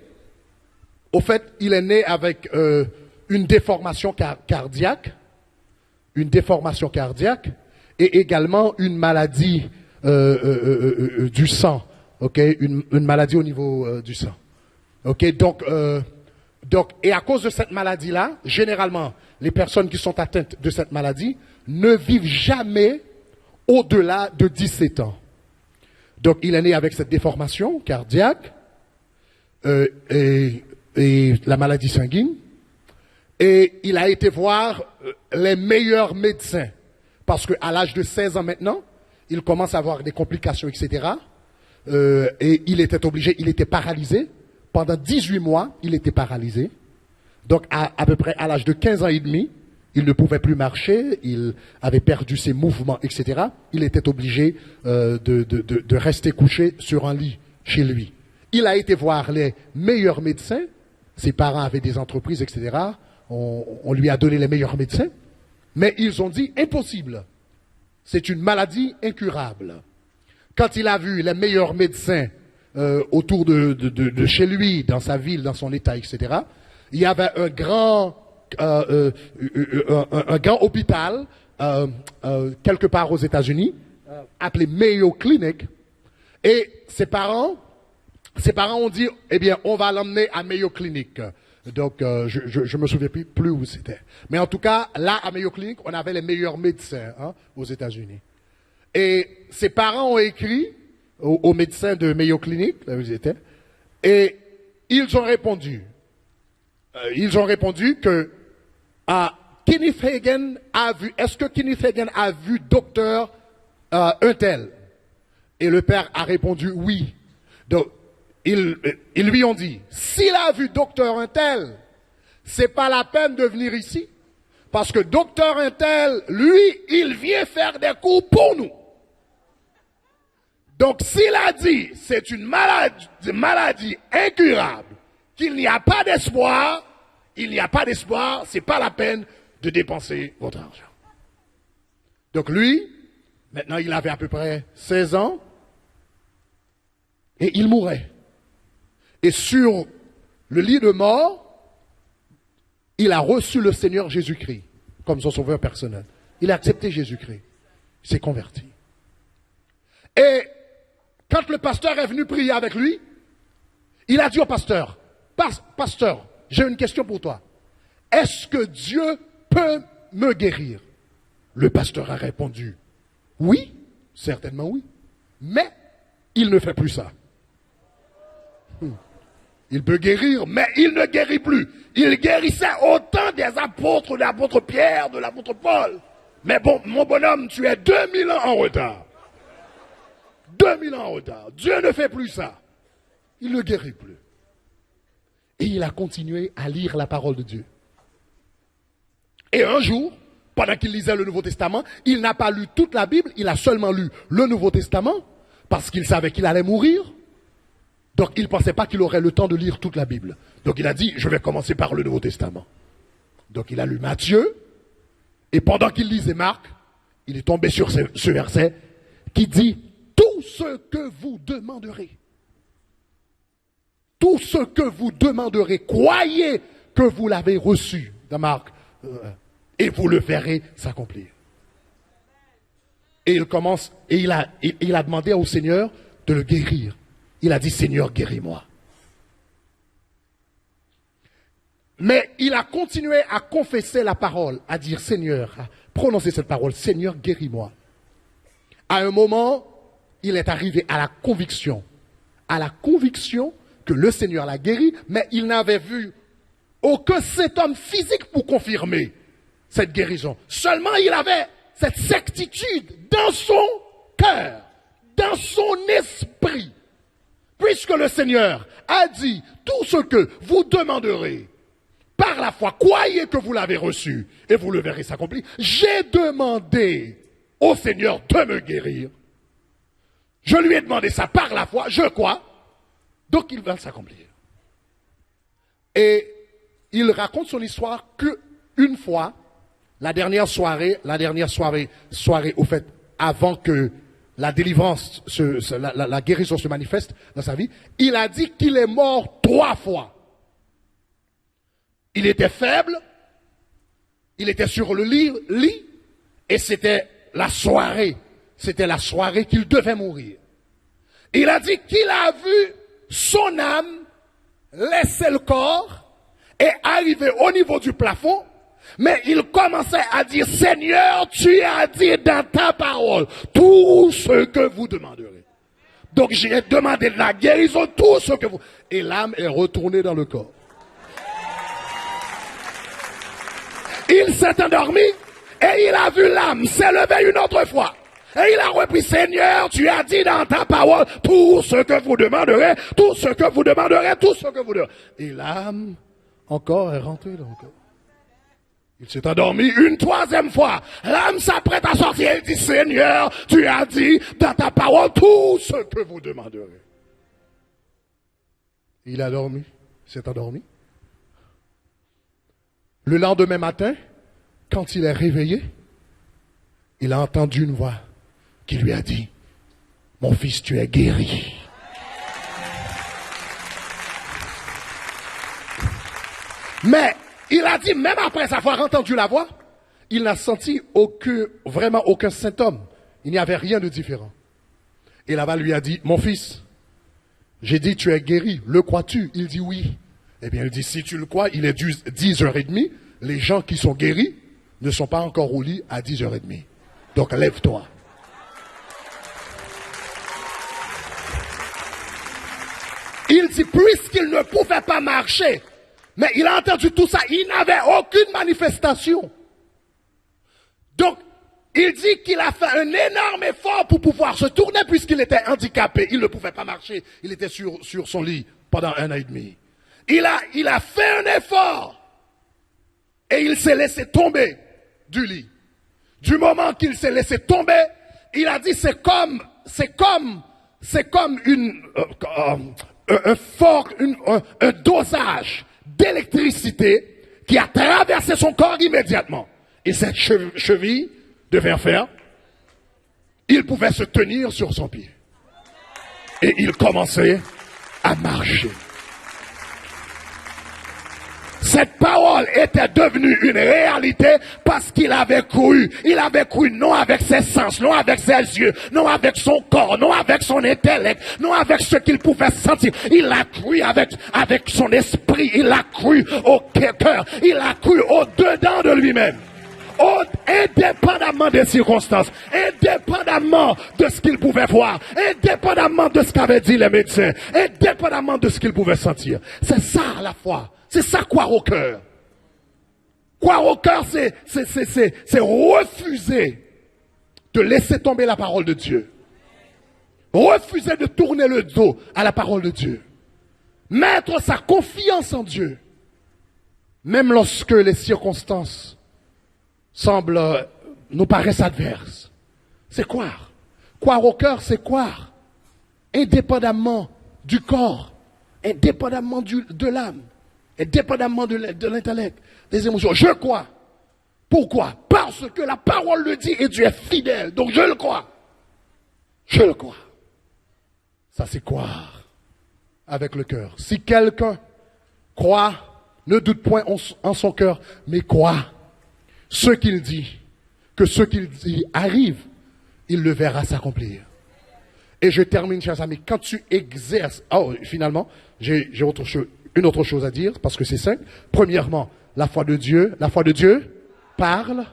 au fait, il est né avec une déformation cardiaque, et également une maladie du sang, ok, une maladie au niveau du sang, ok. Donc, et à cause de cette maladie-là, généralement, les personnes qui sont atteintes de cette maladie ne vivent jamais au-delà de 17 ans. Donc, il est né avec cette déformation cardiaque et la maladie sanguine. Et il a été voir les meilleurs médecins. Parce qu'à l'âge de 16 ans maintenant, il commence à avoir des complications, etc. Et il était paralysé. Pendant 18 mois, il était paralysé. Donc, à peu près à l'âge de 15 ans et demi, il ne pouvait plus marcher, il avait perdu ses mouvements, etc. Il était obligé de rester couché sur un lit chez lui. Il a été voir les meilleurs médecins. Ses parents avaient des entreprises, etc. On lui a donné les meilleurs médecins. Mais ils ont dit, impossible. C'est une maladie incurable. Quand il a vu les meilleurs médecins autour de chez lui, dans sa ville, dans son état, etc., il y avait un grand hôpital quelque part aux États-Unis, appelé Mayo Clinic, et ses parents ont dit, eh bien, on va l'emmener à Mayo Clinic. Donc, je me souviens plus où c'était. Mais en tout cas, là, à Mayo Clinic, on avait les meilleurs médecins aux États-Unis. Et ses parents ont écrit aux médecins de Mayo Clinic, là où ils étaient, et ils ont répondu que Kenneth Hagin a vu, est-ce que Kenneth Hagin a vu docteur un tel? Et le père a répondu oui. Donc, ils lui ont dit, s'il a vu docteur un tel, c'est pas la peine de venir ici. Parce que docteur un tel, lui, il vient faire des coups pour nous. Donc, s'il a dit, c'est une maladie incurable, qu'il n'y a pas d'espoir, c'est pas la peine de dépenser votre argent. Donc lui, maintenant il avait à peu près 16 ans, et il mourait. Et sur le lit de mort, il a reçu le Seigneur Jésus-Christ comme son sauveur personnel. Il a accepté Jésus-Christ. Il s'est converti. Et quand le pasteur est venu prier avec lui, il a dit au pasteur, pasteur, j'ai une question pour toi. Est-ce que Dieu peut me guérir? Le pasteur a répondu, oui, certainement oui. Mais il ne fait plus ça. Il peut guérir, mais il ne guérit plus. Il guérissait autant des apôtres, de l'apôtre Pierre, de l'apôtre Paul. Mais bon, mon bonhomme, tu es 2000 ans en retard. 2000 ans en retard. Dieu ne fait plus ça. Il ne guérit plus. Et il a continué à lire la parole de Dieu. Et un jour, pendant qu'il lisait le Nouveau Testament, il n'a pas lu toute la Bible, il a seulement lu le Nouveau Testament, parce qu'il savait qu'il allait mourir. Donc il ne pensait pas qu'il aurait le temps de lire toute la Bible. Donc il a dit, je vais commencer par le Nouveau Testament. Donc il a lu Matthieu, et pendant qu'il lisait Marc, il est tombé sur ce verset qui dit, tout ce que vous demanderez, tout ce que vous demanderez, croyez que vous l'avez reçu, dans Marc, et vous le verrez s'accomplir. Et il commence, et il a demandé au Seigneur de le guérir. Il a dit, Seigneur, guéris-moi. Mais il a continué à confesser la parole, à dire, Seigneur, à prononcer cette parole, Seigneur, guéris-moi. À un moment, il est arrivé à la conviction que le Seigneur l'a guéri, mais il n'avait vu aucun symptôme physique pour confirmer cette guérison. Seulement, il avait cette certitude dans son cœur, dans son esprit. Puisque le Seigneur a dit, tout ce que vous demanderez par la foi, croyez que vous l'avez reçu et vous le verrez s'accomplir. J'ai demandé au Seigneur de me guérir. Je lui ai demandé ça par la foi, je crois. Donc il va s'accomplir. Et il raconte son histoire qu'une fois, la dernière soirée, au fait, avant que la délivrance, la guérison se manifeste dans sa vie, il a dit qu'il est mort 3 fois. Il était faible, il était sur le lit, et c'était la soirée qu'il devait mourir. Il a dit qu'il a vu son âme laisser le corps et arriver au niveau du plafond, mais il commençait à dire, Seigneur, tu as dit dans ta parole tout ce que vous demanderez. Donc j'ai demandé de la guérison, tout ce que vous... Et l'âme est retournée dans le corps. Il s'est endormi et il a vu l'âme s'élever une autre fois. Et il a repris, Seigneur, tu as dit dans ta parole tout ce que vous demanderez, tout ce que vous demanderez, tout ce que vous demanderez. Et l'âme encore est rentrée dans le corps. Il s'est endormi une 3e fois. L'âme s'apprête à sortir. Il dit, Seigneur, tu as dit dans ta parole tout ce que vous demanderez. Il a dormi, s'est endormi. Le lendemain matin, quand il est réveillé, il a entendu une voix qui lui a dit, mon fils, tu es guéri. Mais il a dit, même après avoir entendu la voix, il n'a senti vraiment aucun symptôme. Il n'y avait rien de différent. Et là-bas lui a dit, mon fils, j'ai dit tu es guéri, le crois-tu? Il dit oui. Eh bien il dit, si tu le crois, il est 10h30, les gens qui sont guéris ne sont pas encore au lit à 10h30. Donc lève-toi. Il dit, puisqu'il ne pouvait pas marcher, mais il a entendu tout ça, il n'avait aucune manifestation. Donc, il dit qu'il a fait un énorme effort pour pouvoir se tourner puisqu'il était handicapé. Il ne pouvait pas marcher, il était sur son lit pendant 1 an et demi. Il a fait un effort et il s'est laissé tomber du lit. Du moment qu'il s'est laissé tomber, il a dit c'est comme un dosage d'électricité qui a traversé son corps immédiatement. Et cette cheville devait faire, il pouvait se tenir sur son pied. Et il commençait à marcher. Cette parole était devenue une réalité parce qu'il avait cru. Il avait cru non avec ses sens, non avec ses yeux, non avec son corps, non avec son intellect, non avec ce qu'il pouvait sentir. Il a cru avec son esprit, il a cru au cœur, il a cru au-dedans de lui-même. Indépendamment des circonstances, indépendamment de ce qu'il pouvait voir, indépendamment de ce qu'avaient dit les médecins, indépendamment de ce qu'il pouvait sentir. C'est ça la foi. C'est ça croire au cœur. Croire au cœur, c'est refuser de laisser tomber la parole de Dieu. Refuser de tourner le dos à la parole de Dieu. Mettre sa confiance en Dieu. Même lorsque les circonstances semblent nous paraissent adverses. C'est croire. Croire au cœur, c'est croire. Indépendamment du corps, indépendamment de l'âme. Indépendamment de l'intellect, des émotions. Je crois. Pourquoi? Parce que la parole le dit et Dieu est fidèle. Donc je le crois. Je le crois. Ça c'est croire avec le cœur. Si quelqu'un croit, ne doute point en son cœur, mais croit ce qu'il dit, que ce qu'il dit arrive, il le verra s'accomplir. Et je termine, chers amis, quand tu exerces... Oh, finalement, j'ai une autre chose à dire, parce que c'est simple. Premièrement, la foi de Dieu parle.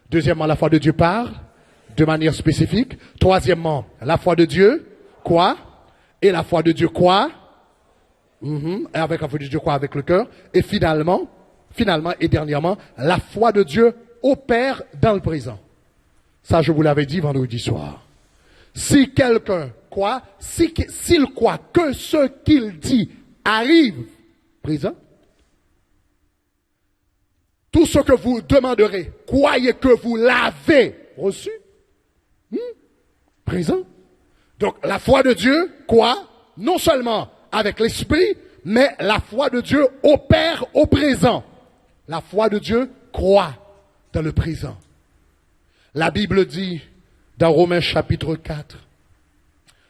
Deuxièmement, la foi de Dieu parle de manière spécifique. Troisièmement, la foi de Dieu, quoi? Et la foi de Dieu, quoi? Et avec la foi de Dieu, quoi? Avec le cœur. Et finalement et dernièrement, la foi de Dieu opère dans le présent. Ça, je vous l'avais dit vendredi soir. Si quelqu'un croit, s'il croit que ce qu'il dit arrive, présent. Tout ce que vous demanderez, croyez que vous l'avez reçu. Présent. Donc la foi de Dieu, quoi? Non seulement avec l'esprit, mais la foi de Dieu opère au présent. La foi de Dieu croit dans le présent. La Bible dit dans Romains chapitre 4,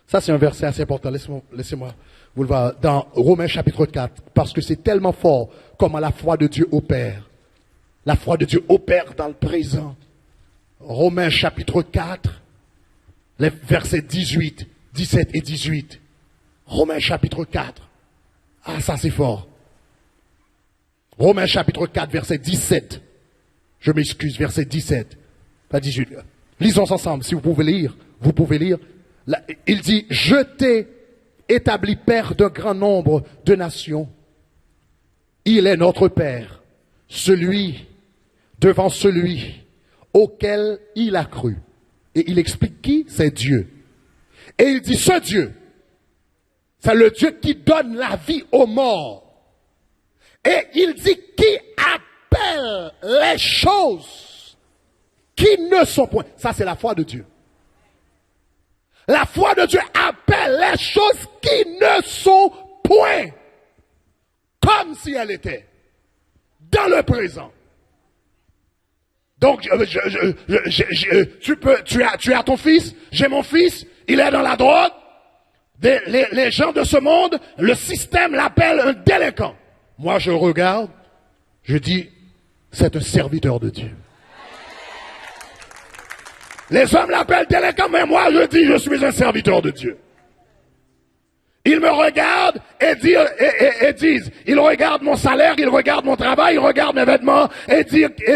ça c'est un verset assez important, laissez-moi vous le voir, dans Romains chapitre 4, parce que c'est tellement fort comment la foi de Dieu opère. La foi de Dieu opère dans le présent. Romains chapitre 4, les versets 18, 17 et 18. Romains chapitre 4. Ah, ça c'est fort. Romains chapitre 4, verset 17. Je m'excuse, verset 17. Pas 18. Lisons ensemble, si vous pouvez lire. Vous pouvez lire. Là, il dit, je t'ai établi père d'un grand nombre de nations. Il est notre Père, devant celui auquel il a cru. Et il explique qui? C'est Dieu. Et il dit, ce Dieu, c'est le Dieu qui donne la vie aux morts. Et il dit, qui appelle les choses qui ne sont point. Ça, c'est la foi de Dieu. La foi de Dieu appelle les choses qui ne sont point. Comme si elles étaient. Dans le présent. Donc, tu as ton fils, j'ai mon fils, il est dans la drogue. Les gens de ce monde, le système l'appelle un délinquant. Moi, je regarde, je dis, c'est un serviteur de Dieu. Les hommes l'appellent délinquant, mais moi, je dis, je suis un serviteur de Dieu. Ils me regardent et disent, ils regardent mon salaire, ils regardent mon travail, ils regardent mes vêtements et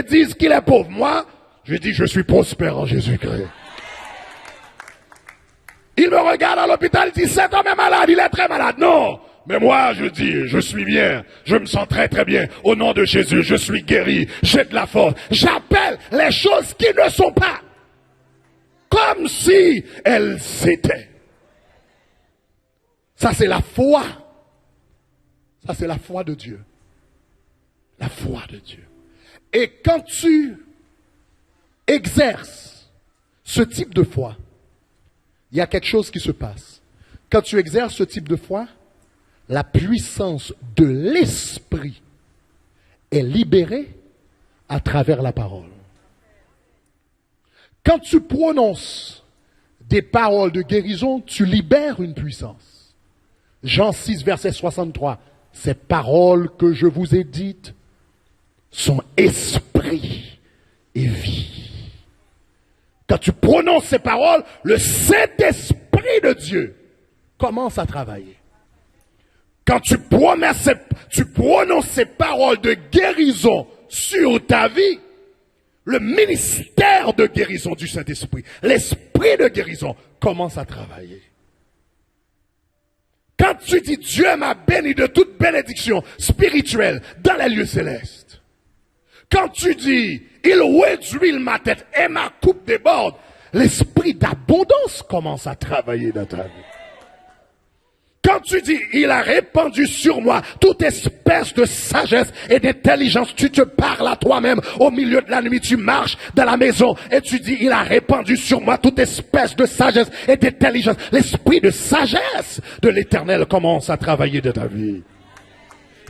disent qu'il est pauvre. Moi, je dis, je suis prospère en Jésus-Christ. Ils me regardent à l'hôpital, ils disent, cet homme est malade, il est très malade. Non, mais moi, je dis, je suis bien, je me sens très très bien. Au nom de Jésus, je suis guéri, j'ai de la force. J'appelle les choses qui ne sont pas comme si elles étaient. Ça, c'est la foi. Ça, c'est la foi de Dieu. La foi de Dieu. Et quand tu exerces ce type de foi, il y a quelque chose qui se passe. Quand tu exerces ce type de foi, la puissance de l'esprit est libérée à travers la parole. Quand tu prononces des paroles de guérison, tu libères une puissance. Jean 6, verset 63. Ces paroles que je vous ai dites sont esprit et vie. Quand tu prononces ces paroles, le Saint-Esprit de Dieu commence à travailler. Quand tu prononces ces paroles de guérison sur ta vie, le ministère de guérison du Saint-Esprit, l'esprit de guérison commence à travailler. Quand tu dis Dieu m'a béni de toute bénédiction spirituelle dans les lieux célestes. Quand tu dis il réduit ma tête et ma coupe déborde, l'esprit d'abondance commence à travailler dans ta vie. Quand tu dis, il a répandu sur moi toute espèce de sagesse et d'intelligence, tu te parles à toi-même au milieu de la nuit, tu marches dans la maison et tu dis, il a répandu sur moi toute espèce de sagesse et d'intelligence. L'esprit de sagesse de l'Éternel commence à travailler dans ta vie.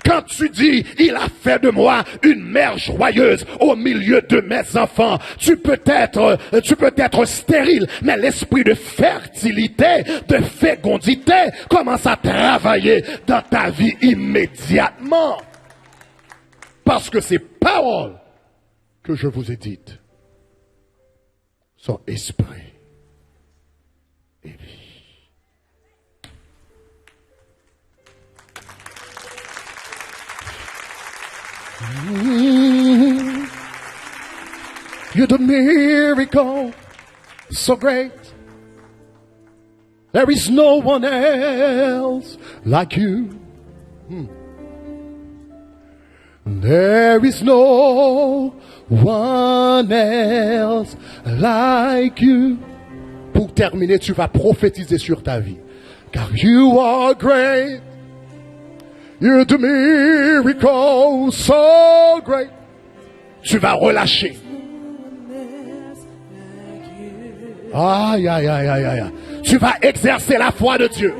Quand tu dis, il a fait de moi une mère joyeuse au milieu de mes enfants, tu peux être stérile, mais l'esprit de fertilité, de fécondité commence à travailler dans ta vie immédiatement. Parce que ces paroles que je vous ai dites sont esprit et vie. You're the miracle so great. There is no one else like you. There is no one else like you. Pour terminer, tu vas prophétiser sur ta vie. Car you are great. You're the miracle so great. Tu vas relâcher. Aïe, aïe, aïe, aïe, aïe. Tu vas exercer la foi de Dieu.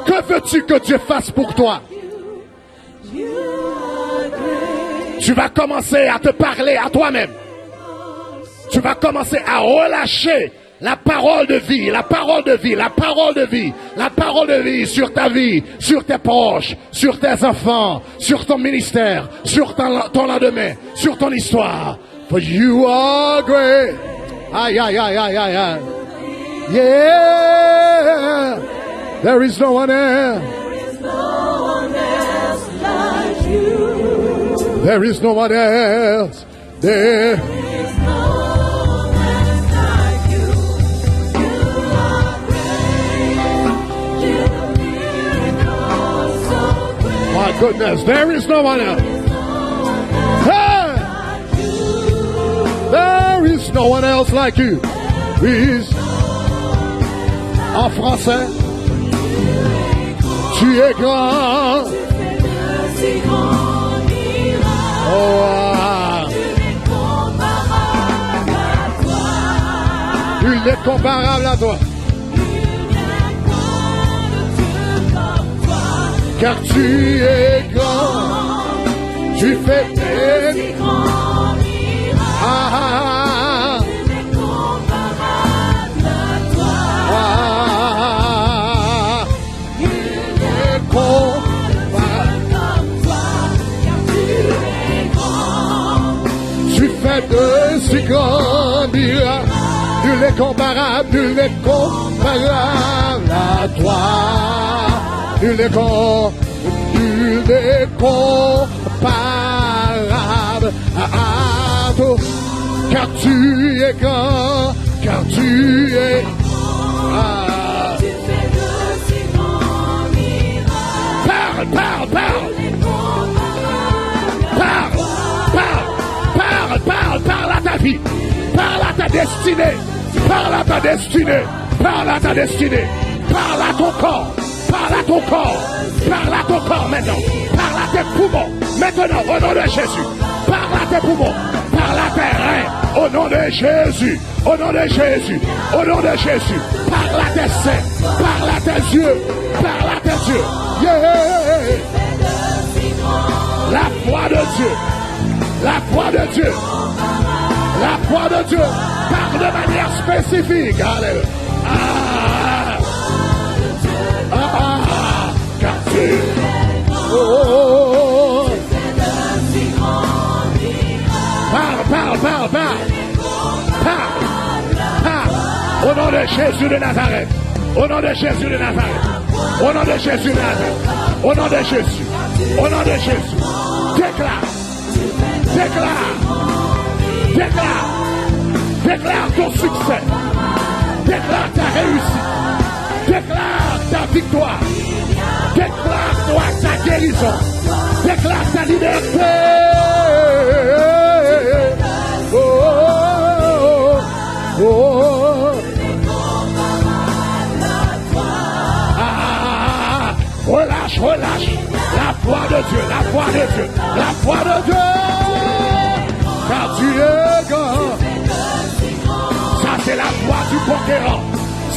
Que veux-tu que Dieu fasse pour toi? Tu vas commencer à te parler à toi-même. Tu vas commencer à relâcher la parole de vie, la parole de vie, la parole de vie, la parole de vie sur ta vie, sur tes proches, sur tes enfants, sur ton ministère, sur ton lendemain, sur ton histoire. For you are great. Aïe, aïe, aïe, aïe, aïe, aïe. Yeah. There is no one else. There is no one else. There. My goodness, there is no one else. Hey! There is no one else like you. Please. En français. Tu es grand. Oh, ah. Il est comparable à toi. Car tu es grand, tu fais des grands miracles. Ah, ah, il est comparable comme toi, car tu es grand. Tu fais de si grands miracles. Nul n'est comparable, nul n'est comparable à toi. Nul n'est comparable à toi, car tu es grand, car tu es grand. Tu fais de si grands miracles. Parle, parle, parle. Parle à ta vie, parle à ta destinée, parle à ta destinée, parle à ta destinée, parle à ton corps. Parle à ton corps. Parle à ton corps maintenant. Parle à tes poumons. Maintenant, au nom de Jésus. Parle à tes poumons. Parle à tes reins. Au nom de Jésus. Au nom de Jésus. Au nom de Jésus. Parle à tes seins. Parle à tes yeux. Parle à tes yeux. Yeah. La foi de Dieu. La foi de Dieu. La foi de Dieu. Parle de manière spécifique. Alléluia. Car tu parle. Au nom de Jésus de Nazareth. Au nom de Jésus de Nazareth. Au nom de Jésus de Nazareth. Au nom de Jésus. Au nom de Jésus. Déclare. Déclare ton succès. Déclare ta réussite. Déclare ta victoire. Déclare-toi ta guérison. Déclare ta liberté. Oh, oh, oh, oh. Ah, relâche. La foi de Dieu, la foi de Dieu, la foi de Dieu. Car tu es grand. Ça c'est la foi du conquérant.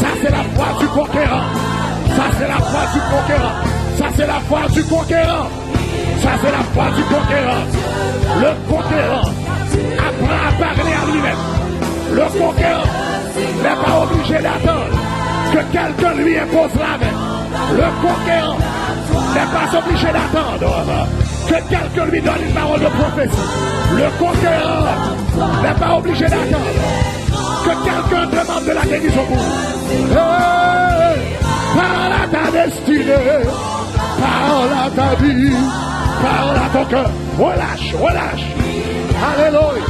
Ça c'est la foi du conquérant. Ça c'est la foi du conquérant. Ça c'est la foi du conquérant. Ça c'est la foi du conquérant. Le conquérant apprend à parler à lui-même. Le conquérant n'est pas obligé d'attendre que quelqu'un lui impose la main. Le conquérant n'est pas obligé d'attendre que quelqu'un lui donne une parole de prophétie. Le conquérant n'est pas obligé d'attendre que quelqu'un demande de la guérison pour vous. Hey, parle à ta destinée, parle à ta vie, parle à ton cœur. Relâche. Alléluia.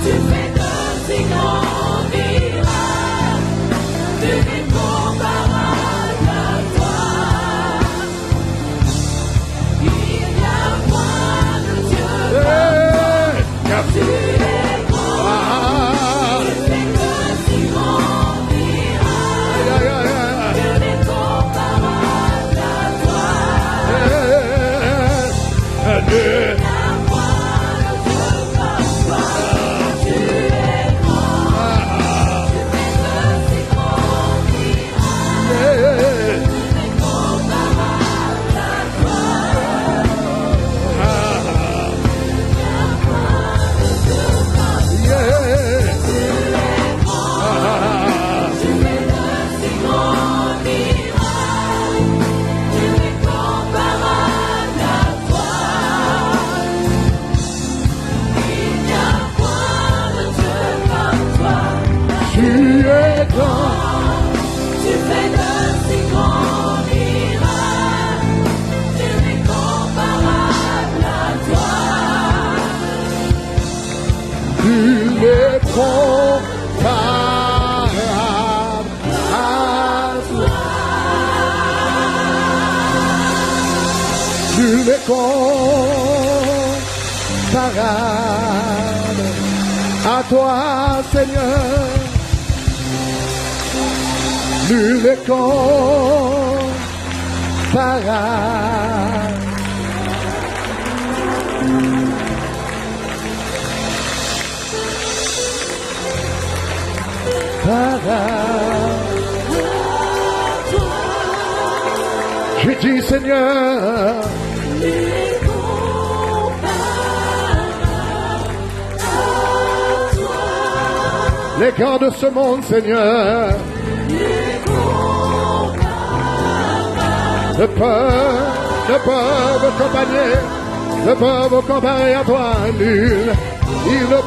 Tu fais de si grands miracles, tu n'es comparable à toi. Il y a moins de Dieu. Car tu es grand, tu fais de si grands miracles, tu n'es comparable à toi. grands. Tu fais de si grands miracles, tu es comparable à toi. Nul n'est comparable à toi. Nul n'est comparable à toi, Seigneur. Nul n'est comparable. J'ai dit, Seigneur, les grands de ce monde, Seigneur, ne peuvent comparer à toi, nul. Ils ne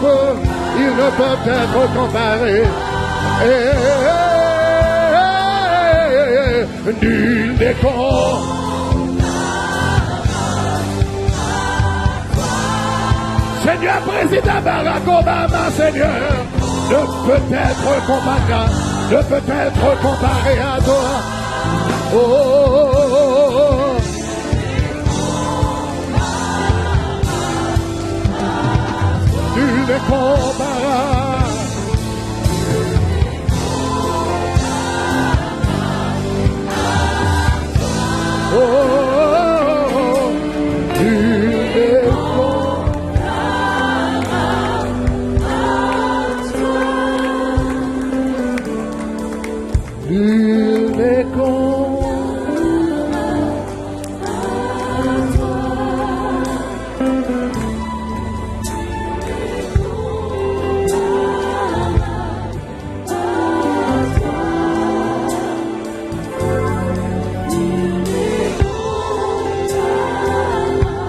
peuvent être comparés. Nul n'est Seigneur, président Barack Obama, Seigneur, ne peut être comparé à toi. Oh, oh, oh, oh. Nul n'est comparable. Oh, oh, oh, nul n'est nul n'est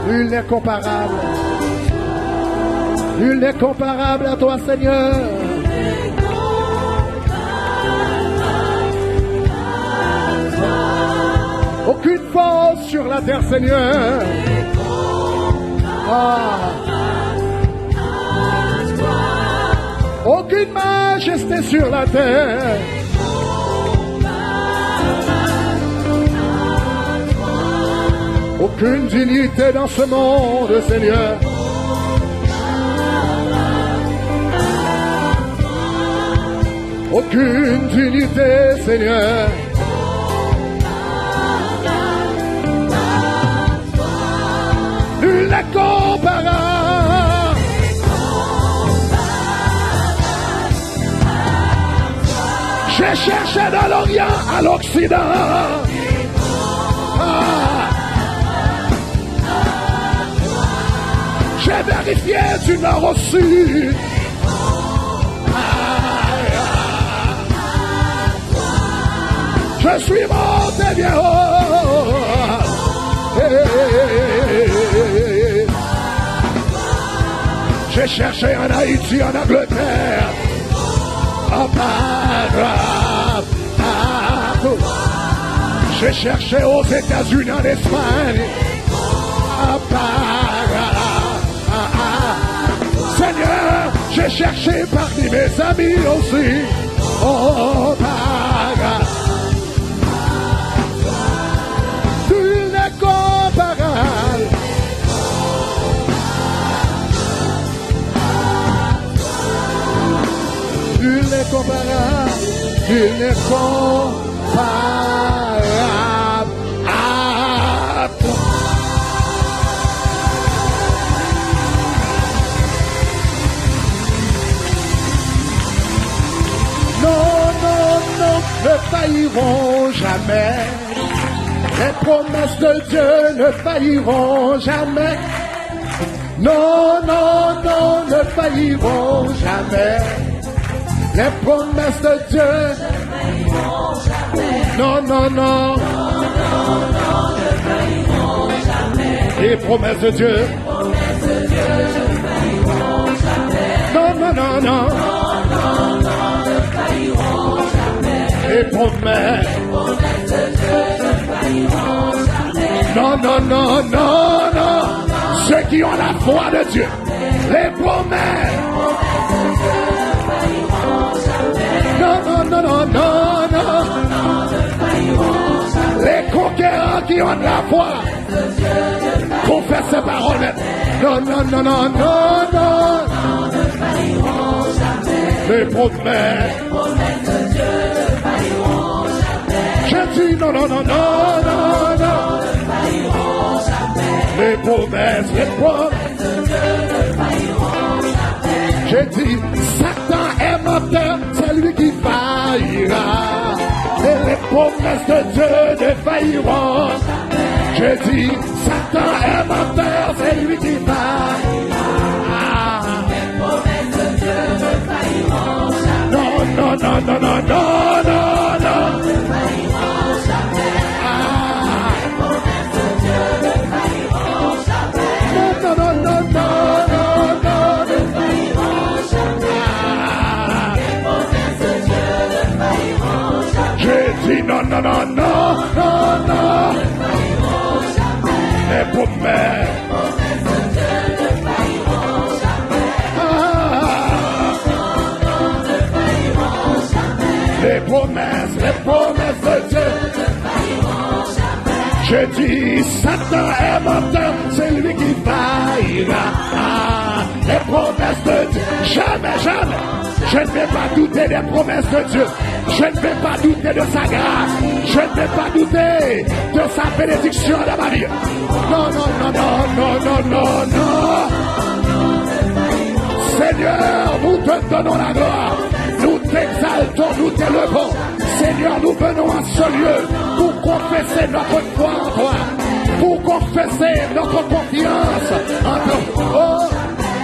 Nul n'est comparable. Nul n'est comparable à toi, Seigneur. Aucune force sur la terre, Seigneur. Aucune majesté sur la terre. Aucune dignité dans ce monde, Seigneur. Aucune dignité, Seigneur. Nul n'est comparable. J'ai cherché dans l'Orient à l'Occident. J'ai vérifié du nord au sud. Je suis monté bien haut. J'ai cherché en Haïti, en Angleterre, en Paraguay, partout. J'ai cherché aux États-Unis, en Espagne, en Paraguay. Seigneur, j'ai cherché parmi mes amis aussi. Oh, Paraguay. Nul n'est comparable. Nul n'est comparable. Nul n'est comparable à toi. Non, non, non, ne failliront jamais. Les promesses de Dieu ne failliront jamais. Non, non, non, ne failliront jamais. Les promesses de Dieu ne failliront jamais. Non, non, non. Non, non, non, ne failliront jamais. Les promesses de Dieu. Les promesses de Dieu ne failliront jamais. Non, non, non, non. Non, non, non, ne failliront jamais. promesses de Dieu ne failliront jamais. Non, non, non, non, non. Ceux qui ont la foi de Dieu, les promesses de Dieu ne failliront jamais. Non, non, non, non, non, non. Ne failliront jamais. Les conquérants qui ont de la foi, confessent ces paroles. Non, non, non, non, non, non. Ne failliront jamais. Les promesses de Dieu ne failliront jamais. Je dis non, non, non, non, non, non. Ne failliront jamais. Les promesses de Dieu ne failliront jamais. Je dis, Satan est menteur, c'est lui qui faillira. Et les promesses de Dieu ne failliront jamais. Je dis, Satan est menteur, c'est lui qui faillira. Les promesses de Dieu ne failliront jamais. Non, non, non, non, non, non, non, non. Ne failliront jamais. Les promesses de Dieu ne failliront jamais. Non, non, non, non, non, non, ne failliront jamais. Les promesses de Dieu ne failliront jamais. Je dis non, non, non, non, non, non. Ne failliront jamais. Les promesses de Dieu ne failliront jamais. Ne failliront jamais. Les promesses de Dieu ne failliront jamais. Je dis, Satan est menteur, c'est lui qui faillira. Les promesses de Dieu, jamais, jamais. Je ne vais pas douter des promesses de Dieu. Je ne vais pas douter de sa grâce. Je ne vais pas douter de sa bénédiction dans ma vie. Non, non, non, non, non, non, non, non. Seigneur, nous te donnons la gloire. Nous t'exaltons, nous t'élevons. Seigneur, nous venons à ce lieu pour confesser notre foi en toi. Pour confesser notre confiance en toi. Oh,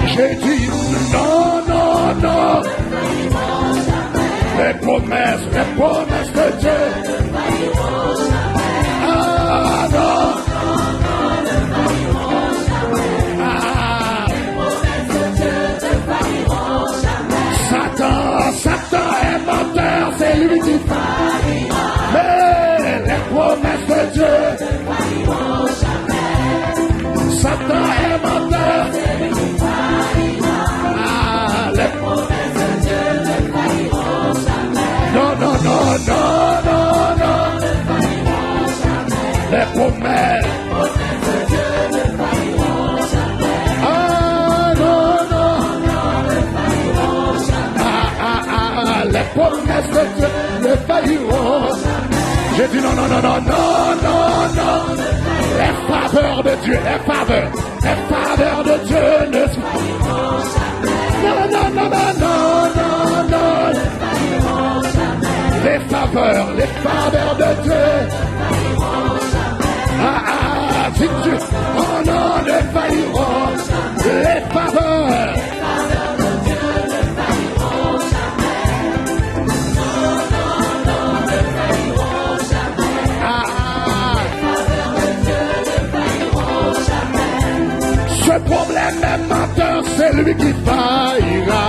j'ai dit non, non, non. Les promesses de Dieu. Ah non. Satan est menteur, c'est lui qui faillira. Mais les promesses de Dieu. Satan est menteur, c'est lui qui faillira. Les promesses de Dieu ne failliront jamais. Non, non, non, non, non, non. Ne failliront jamais. Les promesses de Dieu ne failliront jamais. Ah, non, non, non, ne failliront jamais. Les promesses de Dieu ne failliront jamais. J'ai dit non, non, non, non, non, non, non. Les faveurs de Dieu, les faveurs de Dieu ne failliront jamais. Non, non, non, non, non, non, non. Les faveurs de Dieu. Si Dieu, oh non, ne failliront. Les faveurs de Dieu ne failliront jamais. Non, non, non, ne failliront jamais. Les faveurs de Dieu ne failliront jamais. Ce problème est menteur, c'est lui qui faillira.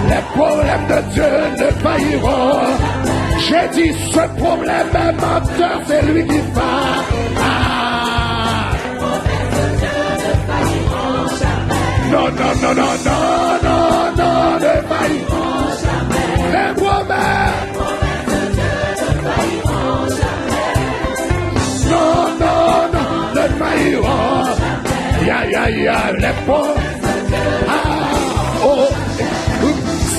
Les problèmes de Dieu ne failliront. J'ai dit ce problème est menteur, c'est lui qui faillira. Non, non, non, non, non, non, non, ne failliront jamais. Les promesses de Dieu ne failliront jamais. Non, non, non, ne failliront jamais. Ya, ya, ya, les promesses de Dieu. Oh,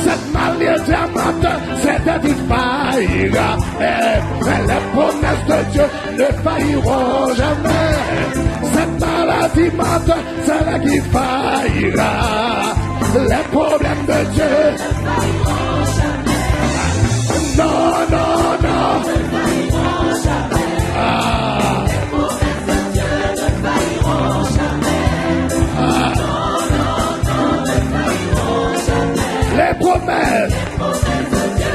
cette manière diamante, c'est un qui faillira. Mais les promesses de Dieu ne failliront jamais. Cette maladie mentale, c'est là qui faillira. Les problèmes de Dieu ne failliront jamais. Non, non, non. Ne failliront jamais. Les promesses de Dieu ne failliront jamais. Non, non, non, ne failliront jamais. Les promesses de Dieu.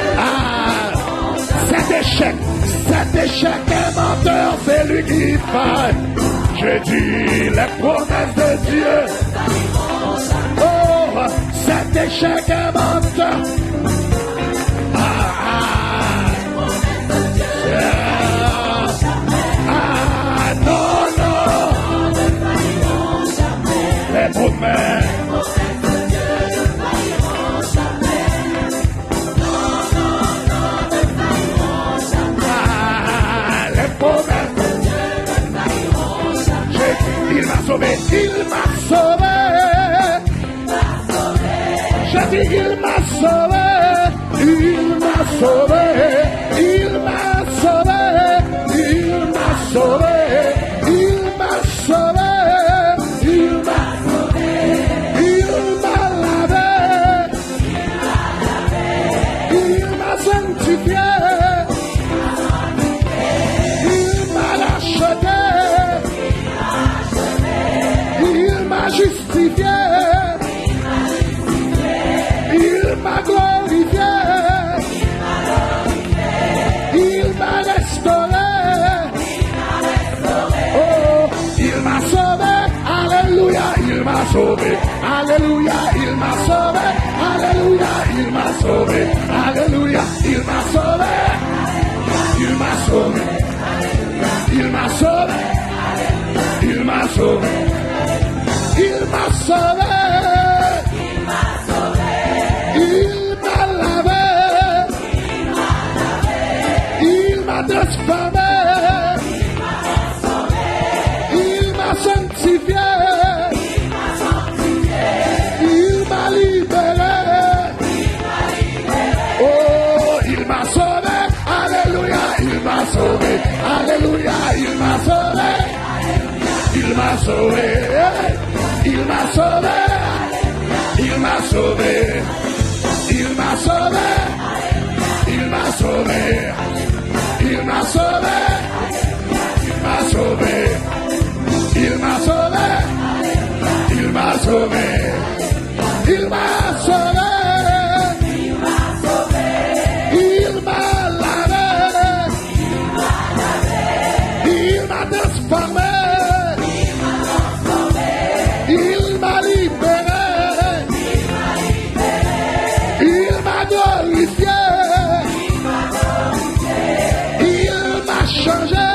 Cet échec est menteur, c'est lui qui faille. J'ai dit les promesses de Dieu. Oh, cet échec est menteur. promesses. Il m'a sauvé, il m'a sauvé. J'ai dit il m'a sauvé, il m'a sauvé, il m'a sauvé, il m'a sauvé, il m'a sauvé, il m'a sauvé, il m'a lavé, il m'a sanctifié, il m'a racheté, il m'a justifié, il m'a glorifié, il m'a restauré, oh, il m'a sauvé, alléluia, il m'a sauvé, alléluia, il m'a sauvé, alléluia, il m'a sauvé, alléluia, il m'a sauvé, il m'a sauvé, il m'a sauvé, il m'a sauvé, il m'a sauvé, il m'a lavé, il m'a transformé, il m'a sanctifié, il m'a libéré, oh, il m'a sauvé, alléluia, il m'a sauvé, alléluia, il m'a sauvé, il m'a sauvé, il m'a sauvé, il m'a sauvé, il m'a sauvé, il m'a sauvé, il m'a sauvé, il m'a sauvé, il m'a sauvé, il m'a sauvé, il m'a sauvé, il m'a lavé, il m'a transformé, il m'a libéré, il m'a glorifié, il m'a changé,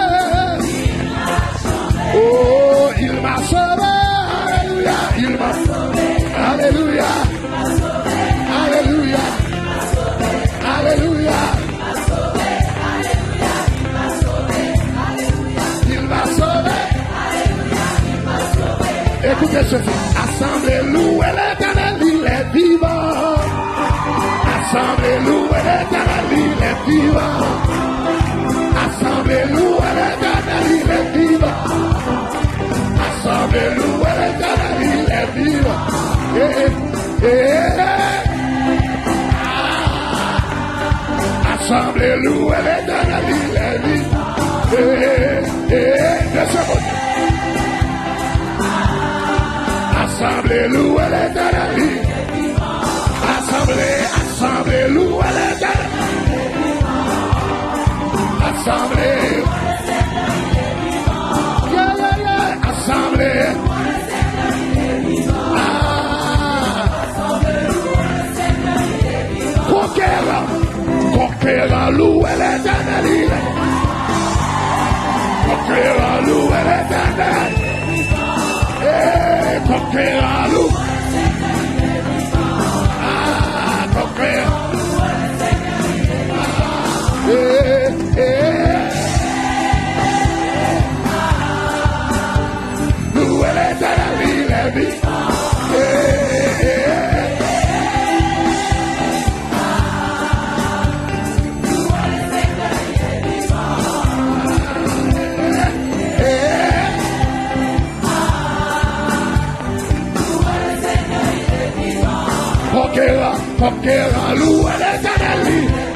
oh, il m'a sauvé, alléluia, il m'a sauvé, alléluia, alléluia, alléluia, il m'a sauvé, écoutez ceci, assemblez, louez l'éternel, il est vivant. Assemblez, louez l'éternel, il est vivant. Assemblez, louez l'éternel, il est vivant. Assemblez, louez l'éternel, il est vivant. Assemblez, louez l'éternel, il est vivant. De ce côté. Assemblez, louez l'éternel, il est vivant. Assemblez, assemblez, louez l'éternel. Assemblée, yeah, yeah, yeah. Assemblée, conquérant, louez l'éternel, il est. Conquérant, louez l'éternel. Conquérant, louez. Conquérant. Louez l'éternel, il est vivant. Conquérant, louez l'éternel, il est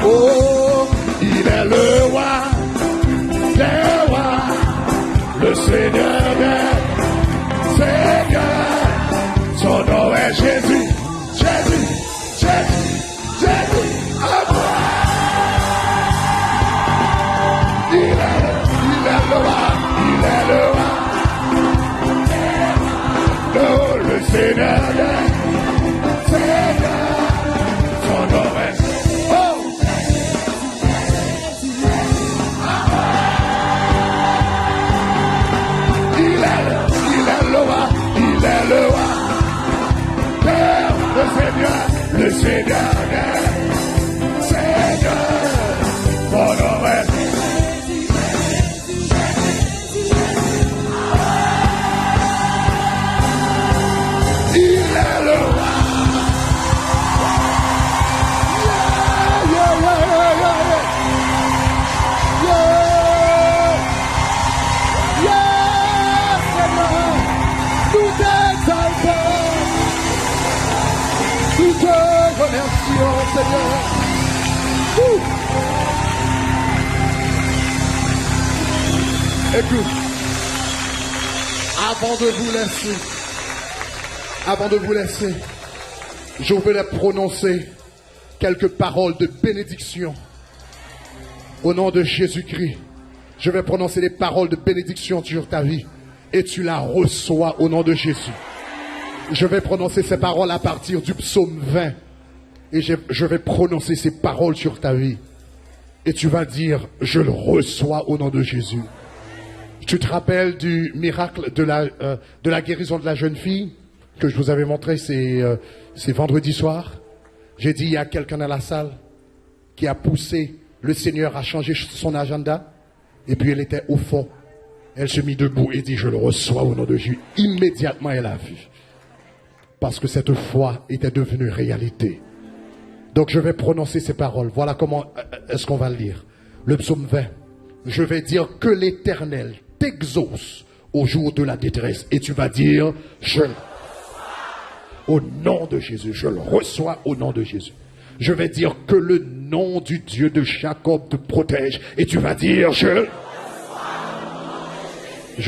oh, il est le roi des rois, le Seigneur des seigneurs. Son nom est Jésus, Jésus, Jésus, Jésus. Il est le roi, il est le roi. Oh, le Seigneur des seigneurs. Son nom est oh. Seigneur, Seigneur, mon nom est il est le roi. Yeah, yeah, yeah, yeah, yeah. Yeah, yeah, Seigneur, nous t'exaltons, nous te remercions, Seigneur. Écoute, avant de vous laisser, je voulais prononcer quelques paroles de bénédiction au nom de Jésus-Christ. Je vais prononcer des paroles de bénédiction sur ta vie et tu la reçois au nom de Jésus. Je vais prononcer ces paroles à partir du psaume 20 et je vais prononcer ces paroles sur ta vie et tu vas dire je le reçois au nom de Jésus. Tu te rappelles du miracle de la guérison de la jeune fille que je vous avais montré, c'est vendredi soir. J'ai dit, il y a quelqu'un dans la salle qui a poussé le Seigneur à changer son agenda. Et puis elle était au fond. Elle se mit debout et dit, je le reçois au nom de Jésus. Immédiatement, elle a vu. Parce que cette foi était devenue réalité. Donc je vais prononcer ces paroles. Voilà comment est-ce qu'on va le lire. Le psaume 20. Je vais dire que l'Éternel t'exauce au jour de la détresse. Et tu vas dire, au nom de Jésus, je le reçois au nom de Jésus. Je vais dire que le nom du Dieu de Jacob te protège. Et tu vas dire, je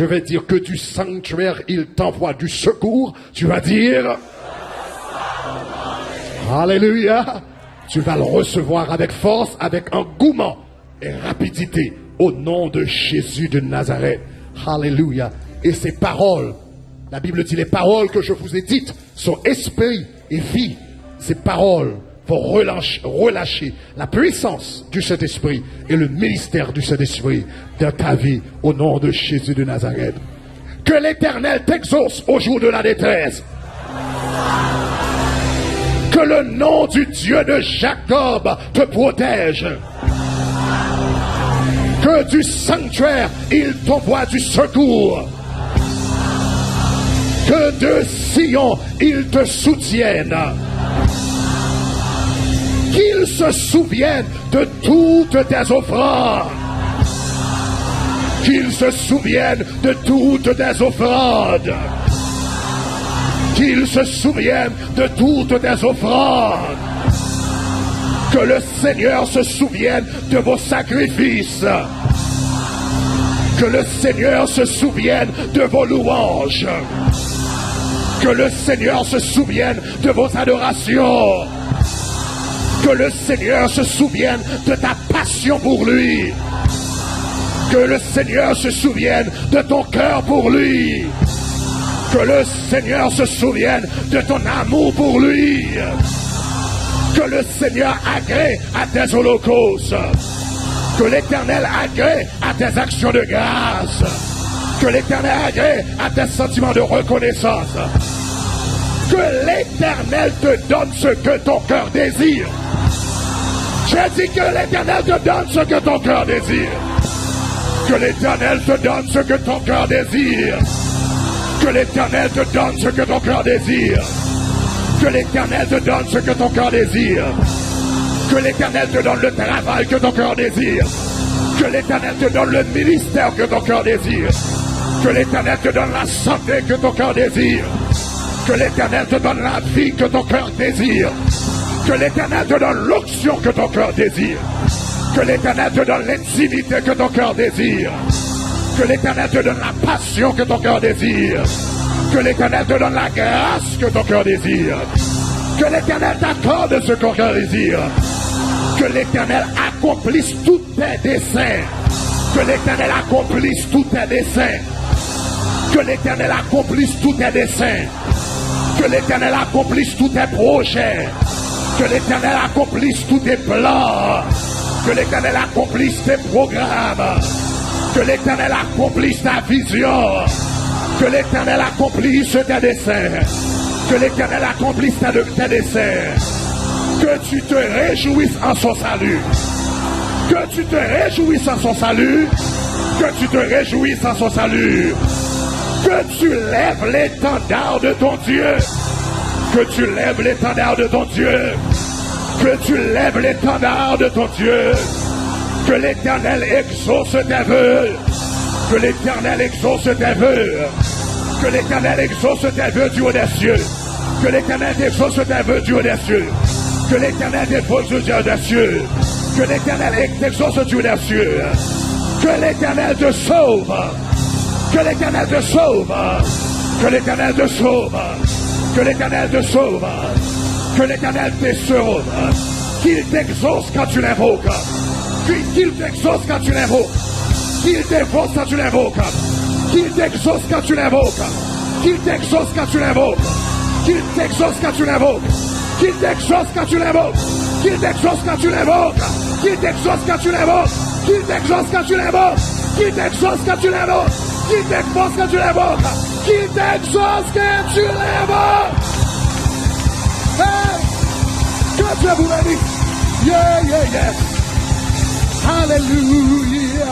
vais dire que du sanctuaire, il t'envoie du secours. Tu vas dire, alléluia. Tu vas le recevoir avec force, avec engouement et rapidité. Au nom de Jésus de Nazareth. Alléluia. Et ces paroles, la Bible dit, les paroles que je vous ai dites sont esprit et vie. Ces paroles vont relâcher la puissance du Saint-Esprit et le ministère du Saint-Esprit dans ta vie au nom de Jésus de Nazareth. Que l'Éternel t'exauce au jour de la détresse. Que le nom du Dieu de Jacob te protège. Que du sanctuaire, il t'envoie du secours. Que de Sion, il te soutienne. Qu'il se souvienne de toutes tes offrandes. Qu'il se souvienne de toutes tes offrandes. Qu'il se souvienne de toutes tes offrandes. Que le Seigneur se souvienne de vos sacrifices. Que le Seigneur se souvienne de vos louanges. Que le Seigneur se souvienne de vos adorations. Que le Seigneur se souvienne de ta passion pour lui. Que le Seigneur se souvienne de ton cœur pour lui. Que le Seigneur se souvienne de ton amour pour lui. Que le Seigneur agrée à tes holocaustes. Que l'Éternel agrée à tes actions de grâce. Que l'Éternel agrée à tes sentiments de reconnaissance. Que l'Éternel te donne ce que ton cœur désire. J'ai dit que l'Éternel te donne ce que ton cœur désire. Que l'Éternel te donne ce que ton cœur désire. Que l'Éternel te donne ce que ton cœur désire. Que l'Éternel te donne ce que ton cœur désire. Que l'Éternel te donne le travail que ton cœur désire. Que l'Éternel te donne le ministère que ton cœur désire. Que l'Éternel te donne la santé que ton cœur désire. Que l'Éternel te donne la vie que ton cœur désire. Que l'Éternel te donne l'onction que ton cœur désire. Que l'Éternel te donne l'intimité que ton cœur désire. Que l'Éternel te donne la passion que ton cœur désire. Que l'Éternel te donne la grâce que ton cœur désire. Que l'Éternel t'accorde ce que ton cœur désire. Que l'Éternel accomplisse tous tes desseins. Que l'Éternel accomplisse tous tes desseins. Que l'Éternel accomplisse tous tes desseins. Que l'Éternel accomplisse tous tes projets. Que l'Éternel accomplisse tous tes plans. Que l'Éternel accomplisse tes programmes. Que l'Éternel accomplisse ta vision. Que l'Éternel accomplisse tes desseins. Que l'Éternel accomplisse tes desseins. Que tu te réjouisses en son salut. Que tu te réjouisses en son salut. Que tu te réjouisses en son salut. Que tu lèves l'étendard de ton Dieu. Que tu lèves l'étendard de ton Dieu. Que tu lèves l'étendard de ton Dieu. Que l'Éternel exauce tes vœux. Que l'Éternel exauce tes vœux. Que l'Éternel exauce tes vœux du haut des cieux. Que l'Éternel exauce tes vœux du haut des cieux. Que l'Éternel exauce du haut des cieux. Que l'Éternel exauce du haut des cieux. Que l'Éternel te sauve. Que l'Éternel te sauve. Que l'Éternel te sauve. Que l'Éternel te sauve. Que l'Éternel te sauve. Qu'il t'exauce quand tu l'invoques. Qu'il t'exauce quand tu l'invoques. Qu'il t'exauce quand tu l'invoques. Qu'il t'exauce quand tu l'invoques. Qu'il t'exauce quand tu l'invoques. Qu'il t'exauce quand tu l'invoques. Qu'il t'exauce quand tu l'invoques. Qu'il t'exauce quand tu l'invoques. Qu'il t'exauce quand tu l'invoques. Qu'il t'exauce quand tu l'invoques. Qu'il t'exauce quand tu l'invoques. Qu'il t'exauce quand tu l'invoques. Qu'il t'exauce quand tu l'invoques. Hey! Que Dieu vous bénisse. Yeah, yeah, yeah. Hallelujah.